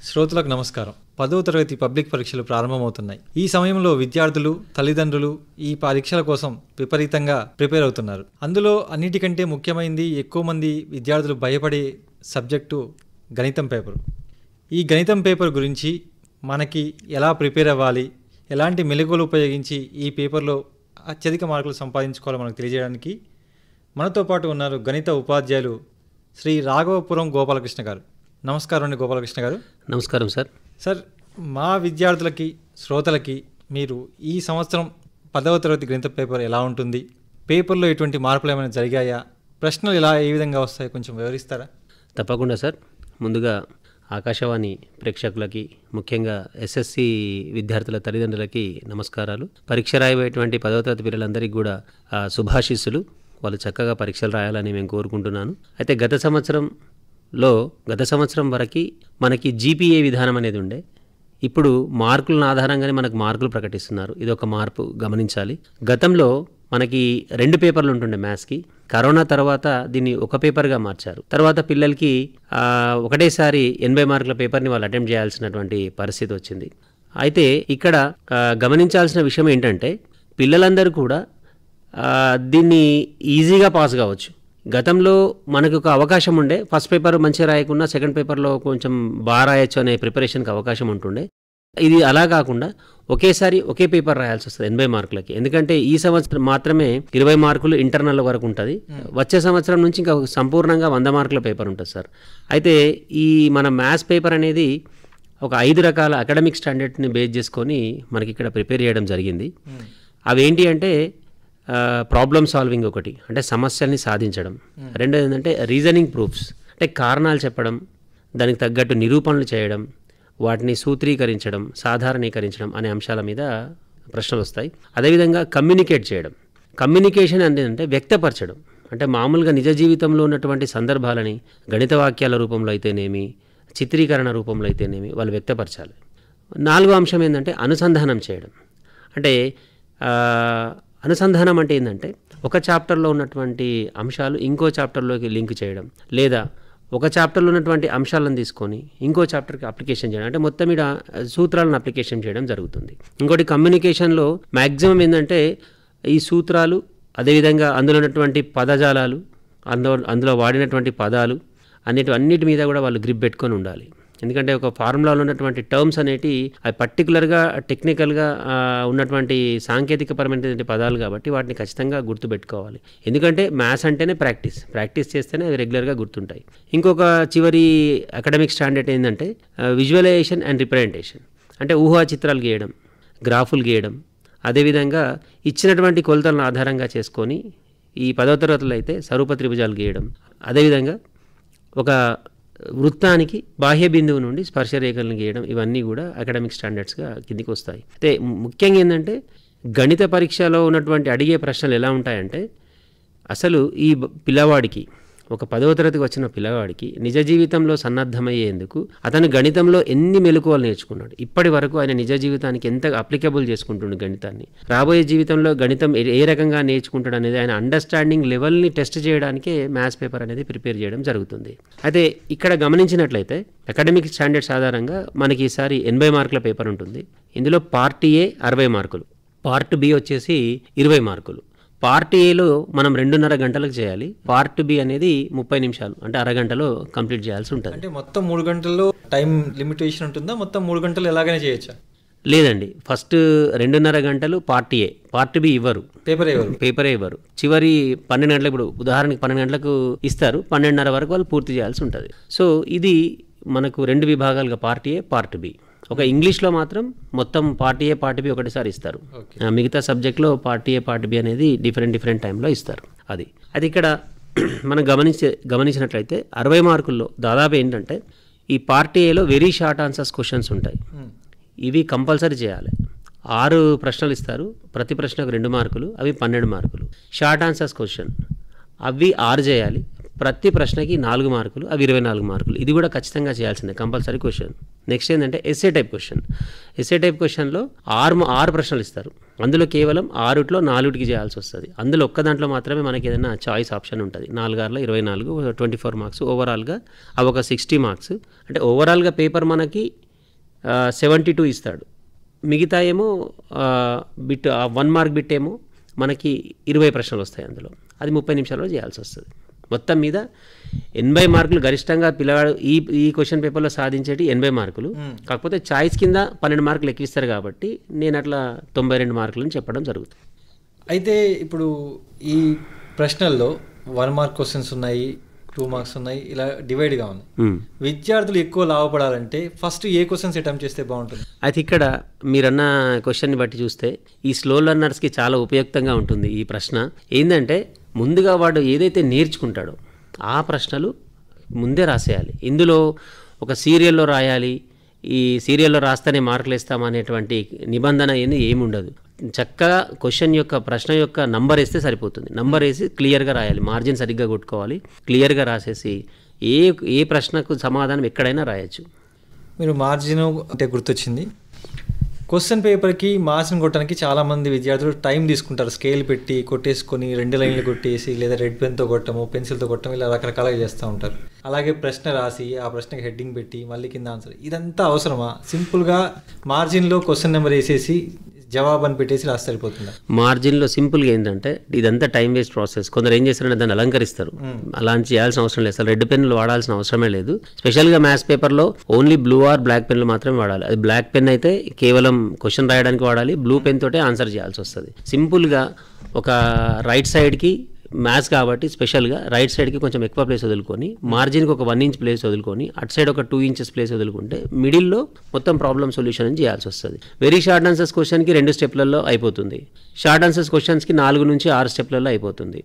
శ్రోతలకు నమస్కారం. 10వ తరగతి పబ్లిక్ పరీక్షలు ప్రారంభమవుతున్నాయి. ఈ సమయంలో విద్యార్థులు, తల్లిదండ్రులు ఈ పరీక్షల కోసం విపరీతంగా ప్రిపేర్ అవుతున్నారు. అందులో అన్నిటికంటే ముఖ్యమైనది, ఎక్కువ మంది విద్యార్థులు భయపడే సబ్జెక్టు గణితం పేపర్. ఈ గణితం పేపర్ గురించి మనకి ఎలా ప్రిపేర్ అవ్వాలి, ఎలాంటి మెలకువలు ఉపయోగించి ఈ పేపర్లో అత్యధిక మార్కులు సంపాదించుకోవాలో మనకు తెలియజేయడానికి మనతో పాటు ఉన్నారు గణిత ఉపాధ్యాయులు శ్రీ రాఘవపురం గోపాలకృష్ణ గారు. నమస్కారం అండి గోపాలకృష్ణ గారు. నమస్కారం సార్. సార్, మా విద్యార్థులకి, శ్రోతలకి మీరు ఈ సంవత్సరం 10వ తరగతి గణిత పేపర్ ఎలా ఉంటుంది, పేపర్లో ఎటువంటి మార్పులు ఏమైనా జరిగాయా, ప్రశ్నలు ఏ విధంగా వస్తాయో కొంచెం వివరిస్తారా? తప్పకుండా సార్. ముందుగా ఆకాశవాణి ప్రేక్షకులకి, ముఖ్యంగా ఎస్ఎస్సి విద్యార్థుల తల్లిదండ్రులకి నమస్కారాలు. పరీక్ష రాయబోయేటువంటి 10వ తరగతి పిల్లలందరికీ కూడా శుభాశీస్సులు. వాళ్ళు చక్కగా పరీక్షలు రాయాలని మేము కోరుకుంటున్నాను. అయితే గత సంవత్సరం వరకు మనకి జీపీఏ విధానం అనేది ఉండే. ఇప్పుడు మార్కులను ఆధారంగానే మనకు మార్కులు ప్రకటిస్తున్నారు. ఇది ఒక మార్పు గమనించాలి. గతంలో మనకి 2 పేపర్లు ఉంటుండే మ్యాథ్స్కి. కరోనా తర్వాత దీన్ని ఒక పేపర్గా మార్చారు. తర్వాత పిల్లలకి ఒకటేసారి 80 మార్కుల పేపర్ని వాళ్ళు అటెంప్ట్ చేయాల్సినటువంటి పరిస్థితి వచ్చింది. అయితే ఇక్కడ గమనించాల్సిన విషయం ఏంటంటే, పిల్లలందరూ కూడా దీన్ని ఈజీగా పాస్ కావచ్చు. గతంలో మనకు ఒక అవకాశం ఉండే, ఫస్ట్ పేపర్ మంచిగా రాయకుండా సెకండ్ పేపర్లో కొంచెం బాగా రాయొచ్చు అనే ప్రిపరేషన్కి అవకాశం ఉంటుండే. ఇది అలా కాకుండా ఒకేసారి ఒకే పేపర్ రాయాల్సి వస్తుంది 80 మార్కులకి. ఎందుకంటే ఈ సంవత్సరం మాత్రమే 20 మార్కులు ఇంటర్నల్ వరకు ఉంటుంది. వచ్చే సంవత్సరం నుంచి ఇంకా సంపూర్ణంగా 100 మార్కుల పేపర్ ఉంటుంది సార్. అయితే ఈ మన మ్యాథ్స్ పేపర్ అనేది ఒక 5 రకాల అకాడమిక్ స్టాండర్డ్ని బేస్ చేసుకొని మనకి ఇక్కడ ప్రిపేర్ చేయడం జరిగింది. అవేంటి అంటే, ప్రాబ్లమ్ సాల్వింగ్ ఒకటి, అంటే సమస్యల్ని సాధించడం. రెండోది ఏంటంటే రీజనింగ్ ప్రూఫ్స్, అంటే కారణాలు చెప్పడం, దానికి తగ్గట్టు నిరూపణలు చేయడం, వాటిని సూత్రీకరించడం, సాధారణీకరించడం అనే అంశాల మీద ప్రశ్నలు వస్తాయి. అదేవిధంగా కమ్యూనికేట్ చేయడం. కమ్యూనికేషన్ అంటే వ్యక్తపరచడం, అంటే మామూలుగా నిజ జీవితంలో ఉన్నటువంటి సందర్భాలని గణిత వాక్యాల రూపంలో అయితేనేమి, చిత్రీకరణ రూపంలో అయితేనేమి వాళ్ళు వ్యక్తపరచాలి. 4వ అంశం ఏంటంటే అనుసంధానం చేయడం. అంటే అనుసంధానం అంటే ఏంటంటే, ఒక చాప్టర్లో ఉన్నటువంటి అంశాలు ఇంకో చాప్టర్లోకి లింక్ చేయడం, లేదా ఒక చాప్టర్లో ఉన్నటువంటి అంశాలను తీసుకొని ఇంకో చాప్టర్కి అప్లికేషన్ చేయడం, అంటే మొత్తం ఇక్కడ సూత్రాలను అప్లికేషన్ చేయడం జరుగుతుంది. ఇంకోటి కమ్యూనికేషన్లో మ్యాక్సిమం ఏంటంటే, ఈ సూత్రాలు, అదేవిధంగా అందులో ఉన్నటువంటి పదజాలాలు, అందులో వాడినటువంటి పదాలు అన్నిటి మీద కూడా వాళ్ళు గ్రిప్ పెట్టుకొని ఉండాలి. ఎందుకంటే ఒక ఫార్ములాలో ఉన్నటువంటి టర్మ్స్ అనేవి అవి పర్టికులర్గా టెక్నికల్గా ఉన్నటువంటి సాంకేతికపరమైనటువంటి పదాలు కాబట్టి వాటిని ఖచ్చితంగా గుర్తుపెట్టుకోవాలి. ఎందుకంటే మ్యాథ్స్ అంటేనే ప్రాక్టీస్ చేస్తేనే అవి రెగ్యులర్గా గుర్తుంటాయి. ఇంకొక చివరి అకాడమిక్ స్టాండర్డ్ ఏంటంటే విజువలైజేషన్ అండ్ రిప్రజెంటేషన్, అంటే ఊహా చిత్రాలు గీయడం, గ్రాఫులు గీయడం, అదేవిధంగా ఇచ్చినటువంటి కొలతలను ఆధారంగా చేసుకొని ఈ 10వ తరగతిలో అయితే స్వరూప త్రిభుజాలు గీయడం, అదేవిధంగా ఒక వృత్తానికి బాహ్య బిందువు నుండి స్పర్శరేఖలను గీయడం, ఇవన్నీ కూడా అకాడమిక్ స్టాండర్డ్స్గా కిందికి వస్తాయి. అయితే ముఖ్యంగా ఏంటంటే, గణిత పరీక్షలో ఉన్నటువంటి అడిగే ప్రశ్నలు ఎలా ఉంటాయంటే, అసలు ఈ పిల్లవాడికి, ఒక 10వ తరగతికి వచ్చిన పిల్లవాడికి నిజ జీవితంలో సన్నద్ధమయ్యేందుకు అతను గణితంలో ఎన్ని మెలకువలు నేర్చుకున్నాడు, ఇప్పటి వరకు ఆయన నిజ జీవితానికి ఎంత అప్లికబుల్ చేసుకుంటుండు గణితాన్ని, రాబోయే జీవితంలో గణితం ఏ రకంగా నేర్చుకుంటాడు అనేది ఆయన అండర్స్టాండింగ్ లెవెల్ని టెస్ట్ చేయడానికే మ్యాథ్స్ పేపర్ అనేది ప్రిపేర్ చేయడం జరుగుతుంది. అయితే ఇక్కడ గమనించినట్లయితే అకాడమిక్ స్టాండర్డ్స్ ఆధారంగా మనకి ఈసారి 80 మార్కుల పేపర్ ఉంటుంది. ఇందులో పార్ట్ ఏ 60 మార్కులు, పార్ట్ బి వచ్చేసి 20 మార్కులు. పార్ట్ ఏలో మనం 2.5 గంటలకు చేయాలి. పార్ట్ బి అనేది 30 నిమిషాలు, అంటే అరగంటలో కంప్లీట్ చేయాల్సి ఉంటుంది. అంటే మొత్తం 3 గంటల్లో టైం లిమిటేషన్ ఉంటుందా? మొత్తం 3 గంటలు ఎలాగైనా చేయొచ్చా? లేదండి, ఫస్ట్ 2.5 గంటలు పార్ట్ ఏ, పార్ట్ బి ఇవ్వరు, పేపరే ఇవ్వరు. చివరి 12 గంటలకు, ఇప్పుడు ఉదాహరణకి 12 గంటలకు ఇస్తారు, 12:30 వరకు వాళ్ళు పూర్తి చేయాల్సి ఉంటుంది. సో ఇది మనకు 2 విభాగాలుగా పార్ట్ ఏ, పార్ట్ బి. ఒక ఇంగ్లీష్లో మాత్రం మొత్తం పార్ట్ ఏ, పార్ట్ బి ఒకటేసారి ఇస్తారు. మిగతా సబ్జెక్ట్లో పార్ట్ ఏ, పార్ట్ బి అనేది డిఫరెంట్ టైంలో ఇస్తారు. అది ఇక్కడ మనం గమనించినట్లయితే 60 మార్కుల్లో దాదాపు ఏంటంటే, ఈ పార్ట్ ఏలో వెరీ షార్ట్ ఆన్సర్స్ క్వశ్చన్స్ ఉంటాయి. ఇవి కంపల్సరీ చేయాలి. 6 ప్రశ్నలు ఇస్తారు, ప్రతి ప్రశ్నకు 2 మార్కులు, అవి 12 మార్కులు. షార్ట్ ఆన్సర్స్ క్వశ్చన్ అవి 6 చేయాలి, ప్రతి ప్రశ్నకి 4 మార్కులు, అవి 24 మార్కులు. ఇది కూడా ఖచ్చితంగా చేయాల్సిందే, కంపల్సరీ క్వశ్చన్. నెక్స్ట్ ఏంటంటే SA type question. SA type క్వశ్చన్లో 6 ప్రశ్నలు ఇస్తారు, అందులో కేవలం 6ట్లో 4కి చేయాల్సి వస్తుంది. అందులో ఒక్క దాంట్లో మాత్రమే మనకి ఏదైనా చాయిస్ ఆప్షన్ ఉంటుంది. 4 24 24 మార్క్స్ ఓవరాల్గా అవి ఒక 60 మార్క్స్. అంటే ఓవరాల్గా పేపర్ మనకి 72 ఇస్తాడు. మిగతా ఏమో బిట్ 1 మార్క్ బిట్ ఏమో మనకి 20 ప్రశ్నలు వస్తాయి. అందులో అది 30 నిమిషాల్లో చేయాల్సి వస్తుంది. మొత్తం మీద 80 మార్కులు గరిష్టంగా పిల్లవాడు ఈ క్వశ్చన్ పేపర్లో సాధించేటి 80 మార్కులు. కాకపోతే చాయిస్ కింద 12 మార్కులు ఎక్కిస్తారు కాబట్టి నేను అట్లా 92 మార్కులని చెప్పడం జరుగుతుంది. అయితే ఇప్పుడు ఈ ప్రశ్నల్లో 1 మార్క్ క్వశ్చన్స్ ఉన్నాయి, 2 మార్క్స్ ఉన్నాయి, ఇలా డివైడ్గా ఉన్నాయి. విద్యార్థులు ఎక్కువ లాభపడాలంటే ఫస్ట్ ఏ క్వశ్చన్స్ అటెంప్ట్ చేస్తే బాగుంటుంది? అయితే ఇక్కడ మీరన్న క్వశ్చన్ని బట్టి చూస్తే ఈ స్లో లెర్నర్స్కి చాలా ఉపయుక్తంగా ఉంటుంది ఈ ప్రశ్న. ఏంటంటే ముందుగా వాడు ఏదైతే నేర్చుకుంటాడో ఆ ప్రశ్నలు ముందే రాసేయాలి. ఇందులో ఒక సీరియల్లో రాయాలి, ఈ సీరియల్లో రాస్తేనే మార్కులు ఇస్తామనేటువంటి నిబంధన ఏమి ఉండదు. చక్కగా క్వశ్చన్ యొక్క ప్రశ్న యొక్క నంబర్ వేస్తే సరిపోతుంది. నంబర్ వేసి క్లియర్గా రాయాలి, మార్జిన్ సరిగ్గా కొట్టుకోవాలి, క్లియర్గా రాసేసి ఏ ప్రశ్నకు సమాధానం ఎక్కడైనా రాయొచ్చు. మీరు మార్జిన్ అంటే గుర్తొచ్చింది. క్వశ్చన్ పేపర్కి మార్జిన్ కొట్టడానికి చాలామంది విద్యార్థులు టైం తీసుకుంటారు. స్కేల్ పెట్టి కొట్టేసుకొని 2 లైన్లు కొట్టేసి లేదా రెడ్ పెన్తో కొట్టము, పెన్సిల్తో కొట్టడం, ఇలా రకరకాలుగా చేస్తూ ఉంటారు. అలాగే ప్రశ్న రాసి ఆ ప్రశ్నకి హెడ్డింగ్ పెట్టి మళ్ళీ కింద ఆన్సర్, ఇదంతా అవసరమా? సింపుల్గా మార్జిన్లో క్వశ్చన్ నెంబర్ వేసేసి జవాబు అని పెట్టేసి రాసి సరిపోతుందా? మార్జిన్లో సింపుల్గా ఏంటంటే ఇదంతా టైం వేస్ట్ ప్రాసెస్. కొందరు ఏం చేస్తారంటే దాన్ని అలంకరిస్తారు. అలా చేయాల్సిన అవసరం లేదు. అసలు రెడ్ పెన్నులు వాడాల్సిన అవసరమే లేదు. స్పెషల్గా మ్యాథ్స్ పేపర్లో ఓన్లీ బ్లూ ఆర్ బ్లాక్ పెన్లు మాత్రమే వాడాలి. అది బ్లాక్ పెన్ అయితే కేవలం క్వశ్చన్ రాయడానికి వాడాలి, బ్లూ పెన్ తోటే ఆన్సర్ చేయాల్సి వస్తుంది. సింపుల్గా ఒక రైట్ సైడ్కి మ్యాథ్స్ కాబట్టి స్పెషల్గా రైట్ సైడ్కి కొంచెం ఎక్కువ ప్లేస్ వదులుకొని, మార్జిన్కి ఒక 1 ఇంచ్ ప్లేస్ వదులుకొని, అటు సైడ్ ఒక 2 ఇంచెస్ ప్లేస్ వదులుకుంటే మిడిల్లో మొత్తం ప్రాబ్లమ్ సొల్యూషన్ అని చేయాల్సి వస్తుంది. వెరీ షార్ట్ ఆన్సర్స్ క్వశ్చన్కి 2 స్టెప్లలో అయిపోతుంది. షార్ట్ ఆన్సర్స్ క్వశ్చన్స్కి 4 నుంచి 6 స్టెప్లలో అయిపోతుంది.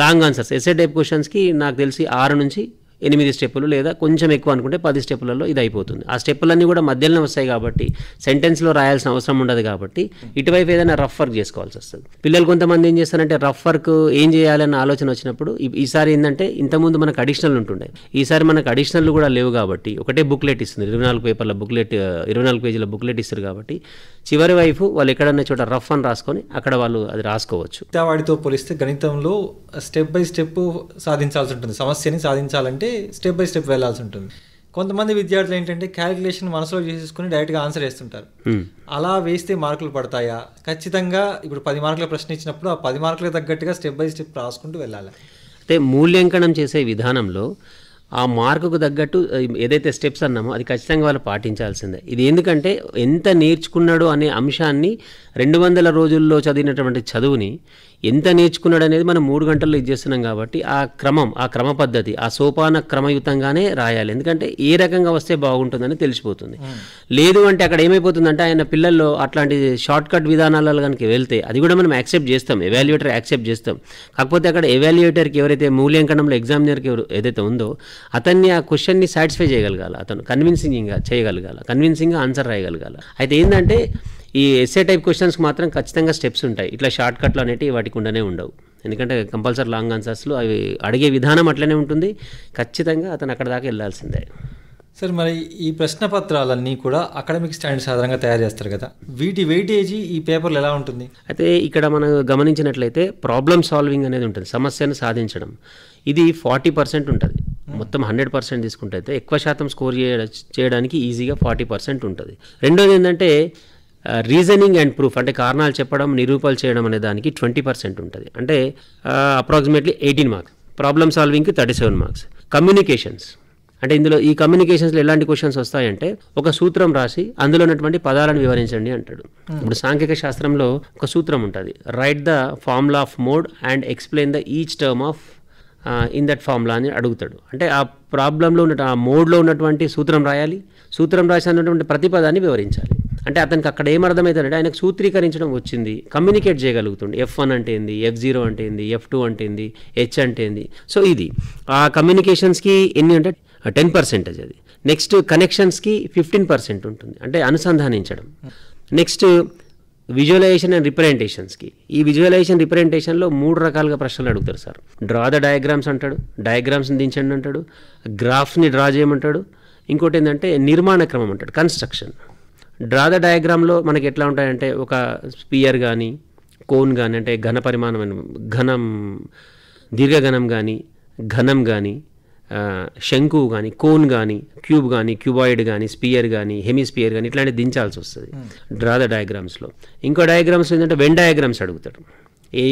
లాంగ్ ఆన్సర్స్ ఎస్ఏ టైప్ క్వశ్చన్స్కి నాకు తెలిసి 6 నుంచి 8 స్టెప్పులు లేదా కొంచెం ఎక్కువ అనుకుంటే 10 స్టెప్పులలో ఇది అయిపోతుంది. ఆ స్టెప్పులన్నీ కూడా మధ్యలోనే వస్తాయి కాబట్టి సెంటెన్స్లో రాయాల్సిన అవసరం ఉండదు. కాబట్టి ఇటువైపు ఏదైనా రఫ్ వర్క్ చేసుకోవాల్సి వస్తుంది. పిల్లలు కొంతమంది ఏం చేస్తారంటే రఫ్ వర్క్ ఏం చేయాలన్న ఆలోచన వచ్చినప్పుడు ఈసారి ఏంటంటే ఇంతకుముందు మనకు అడిషనల్ ఉంటుండే, ఈసారి మనకు అడిషనల్ కూడా లేవు కాబట్టి ఒకటే బుక్లెట్ ఇస్తుంది. 24 పేపర్ల బుక్లెట్, 24 పేజీల బుక్లెట్ ఇస్తారు కాబట్టి చివరి వైపు వాళ్ళు ఎక్కడన్నా చోట రఫ్ అని రాసుకొని అక్కడ వాళ్ళు అది రాసుకోవచ్చు. వాటితో పోలిస్తే గణితంలో స్టెప్ బై స్టెప్ సాధించాల్సి ఉంటుంది. సమస్యని సాధించాలంటే స్టెప్ బై స్టెప్ వెళ్ళాల్సి ఉంటుంది. కొంతమంది విద్యార్థులు ఏంటంటే క్యాలిక్యులేషన్ మనసులో చేసేసుకుని డైరెక్ట్గా ఆన్సర్ వేస్తుంటారు. అలా వేస్తే మార్కులు పడతాయా? ఖచ్చితంగా ఇప్పుడు 10 మార్కుల ప్రశ్న ఇచ్చినప్పుడు ఆ 10 మార్కులకు తగ్గట్టుగా స్టెప్ బై స్టెప్ రాసుకుంటూ వెళ్ళాలి. అయితే మూల్యాంకనం చేసే విధానంలో ఆ మార్కుకు తగ్గట్టు ఏదైతే స్టెప్స్ అన్నామో అది ఖచ్చితంగా వాళ్ళు పాటించాల్సిందే. ఇది ఎందుకంటే ఎంత నేర్చుకున్నాడు అనే అంశాన్ని 200 రోజుల్లో చదివినటువంటి చదువుని ఎంత నేర్చుకున్నాడు అనేది మనం 3 గంటల్లో ఇచ్చేస్తున్నాం కాబట్టి ఆ క్రమ పద్ధతి, ఆ సోపాన క్రమయుతంగానే రాయాలి. ఎందుకంటే ఏ రకంగా వస్తే బాగుంటుందని తెలిసిపోతుంది. లేదు అంటే అక్కడ ఏమైపోతుందంటే ఆయన పిల్లల్లో అట్లాంటి షార్ట్ కట్ విధానాలలో కనుక వెళ్తే అది కూడా మనం యాక్సెప్ట్ చేస్తాం, ఎవాల్యుయేటర్ యాక్సెప్ట్ చేస్తాం. కాకపోతే అక్కడ ఎవాల్యుయేటర్కి ఎవరైతే మూల్యాంకనంలో ఎగ్జామినర్కి ఏదైతే ఉందో అతన్ని ఆ క్వశ్చన్ని సాటిస్ఫై చేయగలగాలి, అతను కన్విన్సింగ్గా చేయగలగాలి, కన్విన్సింగ్గా ఆన్సర్ రాయగలగాలి. అయితే ఏంటంటే ఈ ఎస్ఏ టైప్ క్వశ్చన్స్కి మాత్రం ఖచ్చితంగా స్టెప్స్ ఉంటాయి. ఇట్లా షార్ట్ కట్లు అనేవి వాటికి ఉండనే ఉండవు. ఎందుకంటే కంపల్సరీ లాంగ్ ఆన్సర్స్లో అవి అడిగే విధానం అట్లనే ఉంటుంది. ఖచ్చితంగా అతను అక్కడ దాకా వెళ్ళాల్సిందే. సార్, మరి ఈ ప్రశ్న పత్రాలన్నీ కూడా అకాడమిక్ స్టాండర్డ్స్ ఆధారంగా తయారు చేస్తారు కదా, వీటి వెయిటేజీ ఈ పేపర్లు ఎలా ఉంటుంది? అయితే ఇక్కడ మనం గమనించినట్లయితే ప్రాబ్లమ్ సాల్వింగ్ అనేది ఉంటుంది, సమస్యను సాధించడం. ఇది 40% ఉంటుంది. మొత్తం 100% తీసుకుంటే అయితే ఎక్కువ శాతం స్కోర్ చేయడానికి ఈజీగా 40% ఉంటుంది. రెండోది ఏంటంటే రీజనింగ్ అండ్ ప్రూఫ్, అంటే కారణాలు చెప్పడం, నిరూపణలు చేయడం అనే దానికి 20% ఉంటుంది. అంటే అప్రాక్సిమేట్లీ 18 మార్క్స్. ప్రాబ్లమ్ సాల్వింగ్కి 37 మార్క్స్. కమ్యూనికేషన్స్ అంటే ఇందులో ఈ కమ్యూనికేషన్స్లో ఎలాంటి క్వశ్చన్స్ వస్తాయంటే ఒక సూత్రం రాసి అందులో ఉన్నటువంటి పదాలను వివరించండి అంటాడు. ఇప్పుడు సాంఖ్యక శాస్త్రంలో ఒక సూత్రం ఉంటుంది, right the formula of mode and explain the each term of in that formula అని అడుగుతాడు. అంటే ఆ ప్రాబ్లంలో ఉన్న ఆ మోడ్లో ఉన్నటువంటి సూత్రం రాయాలి, సూత్రం రాసినటువంటి ప్రతిపదాన్ని వివరించాలి. అంటే అతనికి అక్కడ ఏమర్థమవుతుందంటే ఆయనకు సూత్రీకరించడం వచ్చింది, కమ్యూనికేట్ చేయగలుగుతుంది. F1 అంటే ఏంది, F0 అంటే ఏంది, F2 అంటే ఏంది, H అంటే ఏంది. సో ఇది ఆ కమ్యూనికేషన్స్కి ఎన్ని అంటే 10% అది. నెక్స్ట్ కనెక్షన్స్కి 15% ఉంటుంది, అంటే అనుసంధానించడం. నెక్స్ట్ విజువలైజేషన్ అండ్ రిప్రజెంటేషన్స్కి, ఈ విజువలైజేషన్ రిప్రజెంటేషన్లో 3 రకాలుగా ప్రశ్నలు అడుగుతారు సార్. డ్రా ద డయాగ్రామ్స్ అంటాడు, డయాగ్రామ్స్ని దించండి అంటాడు, గ్రాఫ్స్ని డ్రా చేయమంటాడు, ఇంకోటి ఏంటంటే నిర్మాణ క్రమం అంటాడు, కన్స్ట్రక్షన్. డ్రా ద డయాగ్రామ్లో మనకి ఎట్లా ఉంటాయంటే ఒక స్పియర్ కానీ కోన్ కానీ అంటే ఘన పరిమాణమైన ఘనం దీర్ఘఘనం కానీ ఘనం కానీ శంకువు కానీ కోన్ కానీ క్యూబ్ కానీ క్యూబాయిడ్ కానీ స్పియర్ కానీ హెమిస్పియర్ కానీ ఇట్లాంటివి దించాల్సి వస్తుంది డ్రా ద డయాగ్రామ్స్లో. ఇంకో డయాగ్రామ్స్ ఏంటంటే వెన్ డయాగ్రామ్స్ అడుగుతాడు.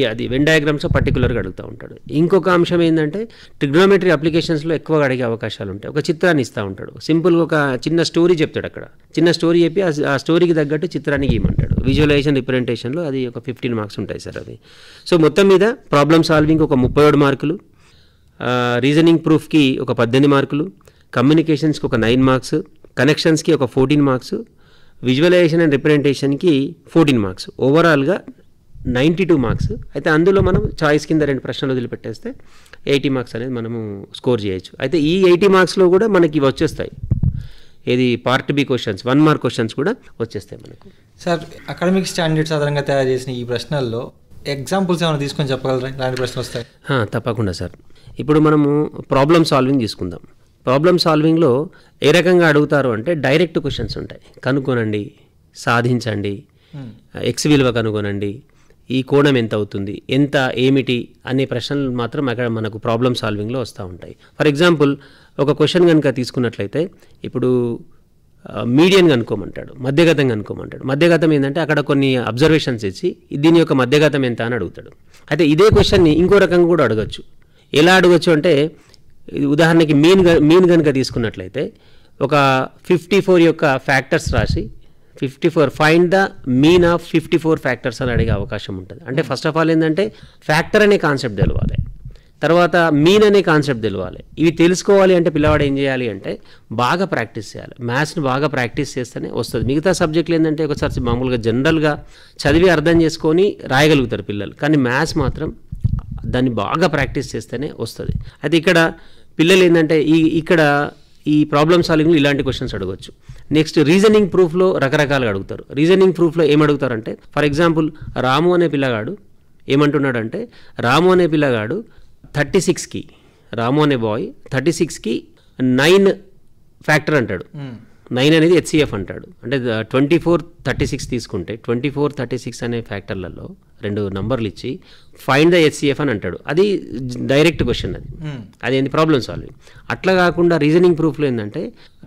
అది వెన్ డయాగ్రామ్స్ పర్టికులర్గా అడుగుతూ ఉంటాడు. ఇంకొక అంశం ఏంటంటే ట్రిగ్నోమెట్రీ అప్లికేషన్స్లో ఎక్కువగా అడిగే అవకాశాలు ఉంటాయి. ఒక చిత్రాన్ని ఇస్తూ ఉంటాడు, సింపుల్గా ఒక చిన్న స్టోరీ చెప్తాడు. అక్కడ చిన్న స్టోరీ చెప్పి ఆ స్టోరీకి తగ్గట్టు చిత్రాన్ని గీయమంటాడు. విజువలైజేషన్ రిప్రజెంటేషన్లో అది ఒక 15 మార్క్స్ ఉంటాయి సార్ అవి. సో మొత్తం మీద ప్రాబ్లమ్ సాల్వింగ్ ఒక 37 మార్కులు, రీజనింగ్ ప్రూఫ్కి ఒక 18 మార్కులు, కమ్యూనికేషన్స్కి ఒక 9 మార్క్స్, కనెక్షన్స్కి ఒక 14 మార్క్స్, విజువలైజేషన్ అండ్ రిప్రజెంటేషన్కి 14 మార్క్స్, ఓవరాల్గా 92 మార్క్స్. అయితే అందులో మనం చాయిస్ కింద 2 ప్రశ్నలు వదిలిపెట్టేస్తే 80 మార్క్స్ అనేది మనము స్కోర్ చేయొచ్చు. అయితే ఈ 80 మార్క్స్లో కూడా మనకి ఇవి వచ్చేస్తాయి, ఏది part B questions 1 mark questions కూడా వచ్చేస్తాయి మనకు. సార్ అకాడమిక్ స్టాండర్డ్స్ ఆధారంగా తయారు చేసిన ఈ ప్రశ్నల్లో ఎగ్జాంపుల్స్ ఏమైనా తీసుకొని చెప్పగలరా? ఇలాంటి ప్రశ్నలు వస్తాయి? తప్పకుండా సార్. ఇప్పుడు మనము ప్రాబ్లమ్ సాల్వింగ్ తీసుకుందాం. ప్రాబ్లమ్ సాల్వింగ్లో ఏ రకంగా అడుగుతారు అంటే డైరెక్ట్ క్వశ్చన్స్ ఉంటాయి. కనుక్కోనండి, సాధించండి, ఎక్స్ విలువ కనుగొనండి, ఈ కోణం ఎంత అవుతుంది, ఎంత ఏమిటి అనే ప్రశ్నలు మాత్రం అక్కడ మనకు ప్రాబ్లమ్ సాల్వింగ్లో వస్తూ ఉంటాయి. ఫర్ ఎగ్జాంపుల్ ఒక క్వశ్చన్ కనుక తీసుకున్నట్లయితే ఇప్పుడు మీడియన్ కనుక్కోమంటాడు, మధ్యగతం కనుక్కోమంటాడు. మధ్యగతం ఏంటంటే అక్కడ కొన్ని అబ్జర్వేషన్స్ ఇచ్చి దీని యొక్క మధ్యగతం ఎంత అని అడుగుతాడు. అయితే ఇదే క్వశ్చన్ని ఇంకో రకంగా కూడా అడగచ్చు. ఎలా అడగచ్చు అంటే ఉదాహరణకి మీన్ కనుక తీసుకున్నట్లయితే ఒక 54 యొక్క ఫ్యాక్టర్స్ రాసి 54 find the mean of 54 factors అని అడిగే అవకాశం ఉంటుంది. అంటే ఫస్ట్ ఆఫ్ ఆల్ ఏంటంటే ఫ్యాక్టర్ అనే కాన్సెప్ట్ తెలవాలి, తర్వాత మీన్ అనే కాన్సెప్ట్ తెలవాలి. ఇవి తెలుసుకోవాలి అంటే పిల్లవాడు ఏం చేయాలి అంటే బాగా ప్రాక్టీస్ చేయాలి. మ్యాథ్స్ని బాగా ప్రాక్టీస్ చేస్తేనే వస్తుంది. మిగతా సబ్జెక్టులు ఏంటంటే ఒకసారి మామూలుగా జనరల్గా చదివి అర్థం చేసుకొని రాయగలుగుతారు పిల్లలు, కానీ మ్యాథ్స్ మాత్రం దాన్ని బాగా ప్రాక్టీస్ చేస్తేనే వస్తుంది. అయితే ఇక్కడ పిల్లలు ఏంటంటే ఇక్కడ ఈ ప్రాబ్లమ్ సాల్వింగ్లో ఇలాంటి క్వశ్చన్స్ అడగవచ్చు. నెక్స్ట్ రీజనింగ్ ప్రూఫ్లో రకరకాలుగా అడుగుతారు. రీజనింగ్ ప్రూఫ్లో ఏమడుగుతారంటే ఫర్ ఎగ్జాంపుల్ రాము అనే పిల్లగాడు ఏమంటున్నాడంటే రాము అనే పిల్లగాడు 36కి రాము అనే బాయ్ 36కి 9 ఫ్యాక్టర్ అంటాడు. 9 అనేది HCF అంటాడు. అంటే 24, 36 తీసుకుంటే 24, 36 అనే ఫ్యాక్టర్లలో 2 నంబర్లు ఇచ్చి ఫైండ్ ద HCF అని అంటాడు. అది డైరెక్ట్ క్వశ్చన్, అది ఏంటి ప్రాబ్లమ్ సాల్వింగ్. అట్లా కాకుండా రీజనింగ్ ప్రూఫ్లో ఏంటంటే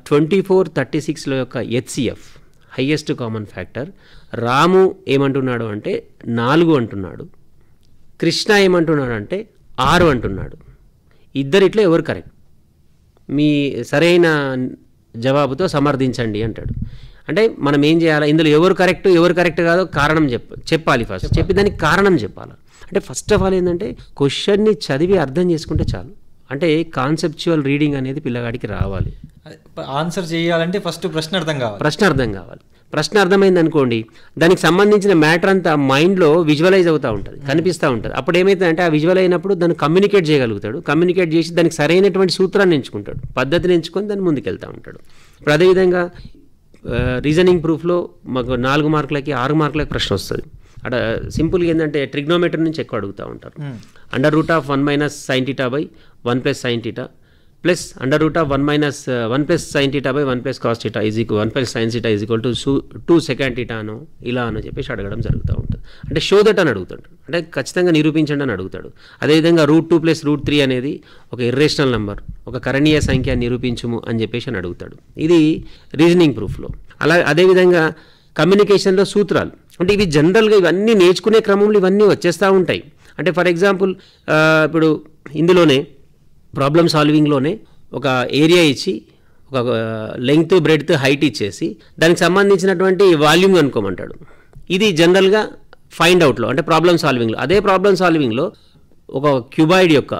24, 36లో యొక్క HCF హైయెస్ట్ కామన్ ఫ్యాక్టర్ రాము ఏమంటున్నాడు అంటే 4 అంటున్నాడు, కృష్ణ ఏమంటున్నాడు అంటే 6 అంటున్నాడు. ఇద్దరిట్లో ఎవరు కరెక్ట్, మీ సరైన జవాబుతో సమర్థించండి అంటాడు. అంటే మనం ఏం చేయాలి, ఇందులో ఎవరు కరెక్ట్ కాదో కారణం చెప్పాలి. ఫస్ట్ చెప్పి దానికి కారణం చెప్పాలి. అంటే ఫస్ట్ ఆఫ్ ఆల్ ఏంటంటే క్వశ్చన్ని చదివి అర్థం చేసుకుంటే చాలు. అంటే కాన్సెప్చువల్ రీడింగ్ అనేది పిల్లగాడికి రావాలి. ఆన్సర్ చేయాలంటే ఫస్ట్ ప్రశ్న అర్థం కావాలి. ప్రశ్న అర్థమైంది అనుకోండి, దానికి సంబంధించిన మ్యాటర్ అంతా మైండ్లో విజువలైజ్ అవుతూ ఉంటుంది, కనిపిస్తూ ఉంటుంది. అప్పుడు ఏమవుతుందంటే ఆ విజువల్ అయినప్పుడు దాన్ని కమ్యూనికేట్ చేయగలుగుతాడు. కమ్యూనికేట్ చేసి దానికి సరైనటువంటి సూత్రాన్ని ఎంచుకుంటాడు, పద్ధతిని ఎంచుకొని దాన్ని ముందుకెళ్తూ ఉంటాడు. ఇప్పుడు అదేవిధంగా రీజనింగ్ ప్రూఫ్లో మాకు 4 మార్కులకి 6 మార్కులకి ప్రశ్న వస్తుంది. అక్కడ సింపుల్గా ఏంటంటే ట్రిగ్నోమెట్రీ నుంచి ఎక్కువ అడుగుతూ ఉంటారు. √1 - sin θ / 1 + sin θ plus √1 - 1 + sin θ / 1 + cos θ = 1 + sin θ = 2 secant θ అనో ఇలా అని చెప్పేసి అడగడం జరుగుతూ ఉంటుంది. అంటే షో దట్ అని అడుగుతాడు, అంటే ఖచ్చితంగా నిరూపించండి అని అడుగుతాడు. అదేవిధంగా √2 + √3 అనేది ఒక ఇర్రేషనల్ నెంబర్, ఒక కరణీయ సంఖ్య నిరూపించుము అని చెప్పేసి అని అడుగుతాడు. ఇది రీజనింగ్ ప్రూఫ్లో. అదేవిధంగా కమ్యూనికేషన్లో సూత్రాలు, అంటే ఇవి జనరల్గా ఇవన్నీ నేర్చుకునే క్రమంలో ఇవన్నీ వచ్చేస్తూ ఉంటాయి. అంటే ఫర్ ఎగ్జాంపుల్ ఇప్పుడు ఇందులోనే ప్రాబ్లమ్ సాల్వింగ్లోనే ఒక ఏరియా ఇచ్చి ఒక లెంగ్త్, బ్రెడ్త్, హైట్ ఇచ్చేసి దానికి సంబంధించినటువంటి వాల్యూమ్ కనుక్కోమంటాడు. ఇది జనరల్గా ఫైండ్ అవుట్లో అంటే ప్రాబ్లమ్ సాల్వింగ్లో. అదే ప్రాబ్లమ్ సాల్వింగ్లో ఒక క్యూబాయిడ్ యొక్క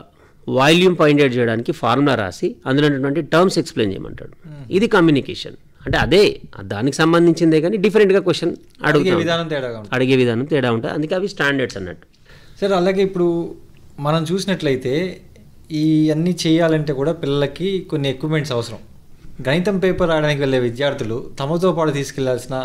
వాల్యూమ్ ఫైండ్ అవుట్ చేయడానికి ఫార్ములా రాసి అందులో ఉన్నటువంటి టర్మ్స్ ఎక్స్ప్లెయిన్ చేయమంటాడు. ఇది కమ్యూనికేషన్. అంటే అదే దానికి సంబంధించిందే కానీ డిఫరెంట్గా క్వశ్చన్ అడిగే విధానం తేడా ఉంటుంది. అందుకే అవి స్టాండర్డ్స్ అన్నట్టు. సార్ అలాగే ఇప్పుడు మనం చూసినట్లయితే ఈ అన్నీ చేయాలంటే కూడా పిల్లలకి కొన్ని ఎక్విప్మెంట్స్ అవసరం. గణితం పేపర్ రాయడానికి వెళ్ళే విద్యార్థులు తమతో పాటు తీసుకెళ్లాల్సిన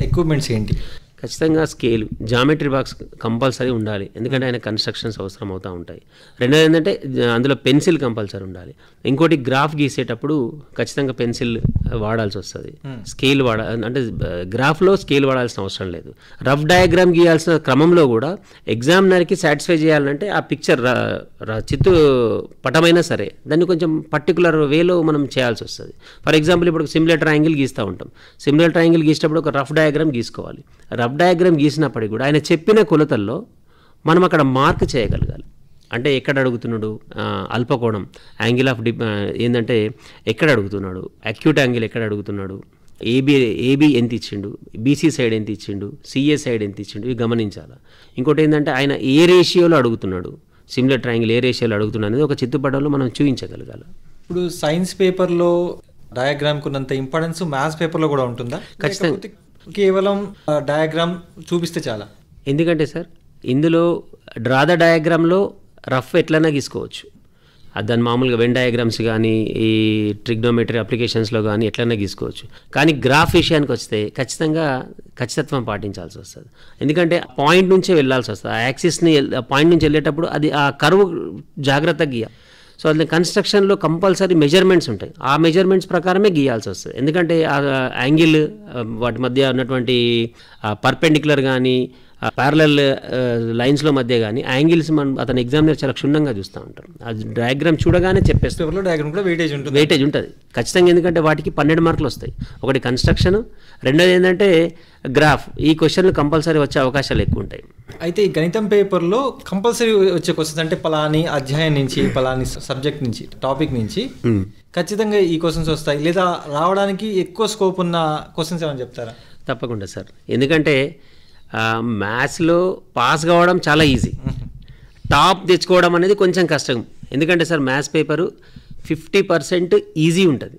ఎక్విప్మెంట్స్ ఏంటి? ఖచ్చితంగా స్కేలు, జామెట్రీ బాక్స్ కంపల్సరీ ఉండాలి, ఎందుకంటే ఆయన కన్స్ట్రక్షన్స్ అవసరం అవుతూ ఉంటాయి. రెండోది ఏంటంటే అందులో పెన్సిల్ కంపల్సరీ ఉండాలి. ఇంకోటి గ్రాఫ్ గీసేటప్పుడు ఖచ్చితంగా పెన్సిల్ వాడాల్సి వస్తుంది. స్కేల్ అంటే గ్రాఫ్లో స్కేల్ వాడాల్సిన అవసరం లేదు. రఫ్ డయాగ్రామ్ గీయాల్సిన క్రమంలో కూడా ఎగ్జామినర్కి సాటిస్ఫై చేయాలంటే ఆ పిక్చర్ చిత్తు పటమైనా సరే దాన్ని కొంచెం పర్టికులర్ వేలో మనం చేయాల్సి వస్తుంది. ఫర్ ఎగ్జాంపుల్ ఇప్పుడు సిమిలర్ ట్రయాంగిల్ గీస్తూ ఉంటాం. సిమిలర్ ట్రయాంగిల్ గీసేటప్పుడు ఒక రఫ్ డయాగ్రామ్ గీసుకోవాలి. రఫ్ డయాగ్రామ్ గీసినప్పటికీ కూడా ఆయన చెప్పిన కొలతల్లో మనం అక్కడ మార్క్ చేయగలగాలి. అంటే ఎక్కడ అడుగుతున్నాడు, అల్పకోణం యాంగిల్ ఆఫ్ ఏంటంటే ఎక్కడ అడుగుతున్నాడు, అక్యూట్ యాంగిల్ ఎక్కడ అడుగుతున్నాడు, ఏబీ ఎంత ఇచ్చిండు, బీసీ సైడ్ ఎంత ఇచ్చిండు, సిఏ సైడ్ ఎంత ఇచ్చిండు, ఇవి గమనించాలి. ఇంకోటి ఏంటంటే ఆయన ఏ రేషియోలో అడుగుతున్నాడు, సిమిలర్ ట్రయాంగిల్ ఏ రేషియోలో అడుగుతున్నాడు అనేది ఒక చిత్తుపటంలో మనం చూపించగలగాలి. ఇప్పుడు సైన్స్ పేపర్లో డయాగ్రామ్కి ఉన్నంత ఇంపార్టెన్స్ మ్యాథ్స్ పేపర్లో కూడా ఉంటుందా? ఖచ్చితంగా. కేవలం డయాగ్రామ్ చూపిస్తే చాలా? ఎందుకంటే సార్ ఇందులో డ్రా ద డయాగ్రామ్లో రఫ్ ఎట్లైనా గీసుకోవచ్చు. దాని మామూలుగా వెన్ డయాగ్రామ్స్ కానీ ఈ ట్రిగ్నోమెట్రీ అప్లికేషన్స్లో కానీ ఎట్లైనా గీసుకోవచ్చు. కానీ గ్రాఫ్ విషయానికి వస్తే ఖచ్చితంగా ఖచ్చితత్వం పాటించాల్సి వస్తుంది. ఎందుకంటే పాయింట్ నుంచే వెళ్ళాల్సి వస్తుంది. ఆ యాక్సిస్ని పాయింట్ నుంచి వెళ్ళేటప్పుడు అది ఆ కర్వ్ జాగ్రత్తగా గీయాలి. సో అది కన్స్ట్రక్షన్లో కంపల్సరీ మెజర్మెంట్స్ ఉంటాయి. ఆ మెజర్మెంట్స్ ప్రకారమే గీయాల్సి వస్తుంది. ఎందుకంటే ఆ యాంగిల్ వాటి మధ్య ఉన్నటువంటి పర్పెండిక్యులర్ కానీ ప్యారలల్ లైన్స్లో మధ్య కానీ యాంగిల్స్ మనం అతని ఎగ్జామినర్ చాలా క్షుణ్ణంగా చూస్తూ ఉంటారు. అది డయాగ్రామ్ చూడగానే చెప్పేస్తారు. డయాగ్రామ్ కూడా వెయిటేజ్ ఉంటుంది ఖచ్చితంగా. ఎందుకంటే వాటికి 12 మార్కులు వస్తాయి. ఒకటి కన్స్ట్రక్షన్, రెండోది ఏంటంటే గ్రాఫ్. ఈ క్వశ్చన్లు కంపల్సరీ వచ్చే అవకాశాలు ఎక్కువ ఉంటాయి. అయితే ఈ గణితం పేపర్లో కంపల్సరీ వచ్చే క్వశ్చన్స్ అంటే పలాని అధ్యాయం నుంచి, పలాని సబ్జెక్ట్ నుంచి, టాపిక్ నుంచి ఖచ్చితంగా ఈ క్వశ్చన్స్ వస్తాయి, లేదా రావడానికి ఎక్కువ స్కోప్ ఉన్న క్వశ్చన్స్ ఏమని చెప్తారా? తప్పకుండా సార్. ఎందుకంటే మ్యాథ్స్లో పాస్ కావడం చాలా ఈజీ, టాప్ తెచ్చుకోవడం అనేది కొంచెం కష్టం. ఎందుకంటే సార్ మ్యాథ్స్ పేపరు 50% ఈజీ ఉంటుంది,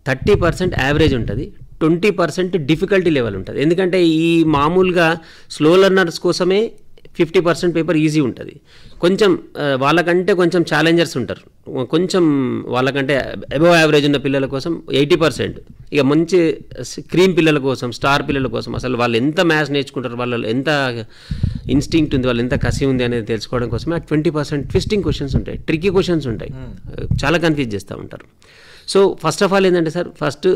30% యావరేజ్ ఉంటుంది, 20% డిఫికల్టీ లెవెల్ ఉంటుంది. ఎందుకంటే ఈ మామూలుగా స్లో లెర్నర్స్ కోసమే 50% పేపర్ ఈజీ ఉంటుంది. కొంచెం వాళ్ళకంటే కొంచెం ఛాలెంజర్స్ ఉంటారు, కొంచెం వాళ్ళకంటే అబవ్ యావరేజ్ ఉన్న పిల్లల కోసం 80%. ఇక మంచి క్రీమ్ పిల్లల కోసం, స్టార్ పిల్లల కోసం అసలు వాళ్ళు ఎంత మ్యాథ్స్ నేర్చుకుంటారు, వాళ్ళు ఎంత ఇన్స్టింక్ట్ ఉంది, వాళ్ళు ఎంత కసి ఉంది అనేది తెలుసుకోవడం కోసమే 20% ట్విస్టింగ్ క్వశ్చన్స్ ఉంటాయి, ట్రిక్కీ క్వశ్చన్స్ ఉంటాయి, చాలా కన్ఫ్యూజ్ చేస్తూ ఉంటారు. సో ఫస్ట్ ఆఫ్ ఆల్ ఏంటంటే సార్ ఫస్ట్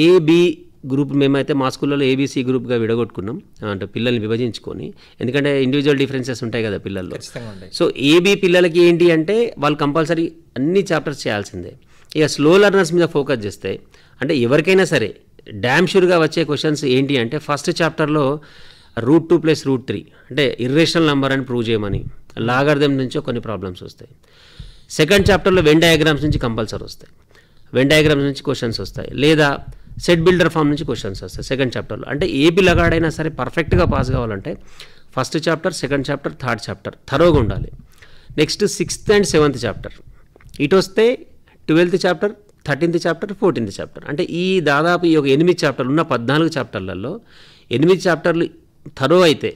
ఏబి గ్రూప్ మేమైతే మా స్కూల్లో ఏబీసీ గ్రూప్గా విడగొట్టుకున్నాం, అంటే పిల్లల్ని విభజించుకొని. ఎందుకంటే ఇండివిజువల్ డిఫరెన్సెస్ ఉంటాయి కదా పిల్లల్లో. సో ఏబీ పిల్లలకి ఏంటి అంటే వాళ్ళు కంపల్సరీ అన్ని చాప్టర్స్ చేయాల్సిందే. ఇక స్లో లెర్నర్స్ మీద ఫోకస్ చేస్తే అంటే ఎవరికైనా సరే డ్యామ్ షూర్గా వచ్చే క్వశ్చన్స్ ఏంటి అంటే ఫస్ట్ చాప్టర్లో √2 + √3 అంటే ఇర్రేషనల్ నెంబర్ అని ప్రూవ్ చేయమని, లాగర్థం నుంచో కొన్ని ప్రాబ్లమ్స్ వస్తాయి. సెకండ్ చాప్టర్లో వెన్ డయాగ్రామ్స్ నుంచి కంపల్సరీ వస్తాయి, వెన్ డయాగ్రామ్స్ నుంచి క్వశ్చన్స్ వస్తాయి, లేదా సెట్ బిల్డర్ ఫామ్ నుంచి క్వశ్చన్స్ వస్తాయి సెకండ్ చాప్టర్లో. అంటే ఏ పిల్లగాడైనా సరే పర్ఫెక్ట్గా పాస్ కావాలంటే first chapter, second chapter, third chapter థరోగా ఉండాలి. Next 6th and 7th chapter ఇటు వస్తే 12th chapter, 13th chapter, 14th chapter. అంటే ఈ దాదాపు ఈ ఒక 8 చాప్టర్లు ఉన్న 14 చాప్టర్లలో 8 చాప్టర్లు థరో అయితే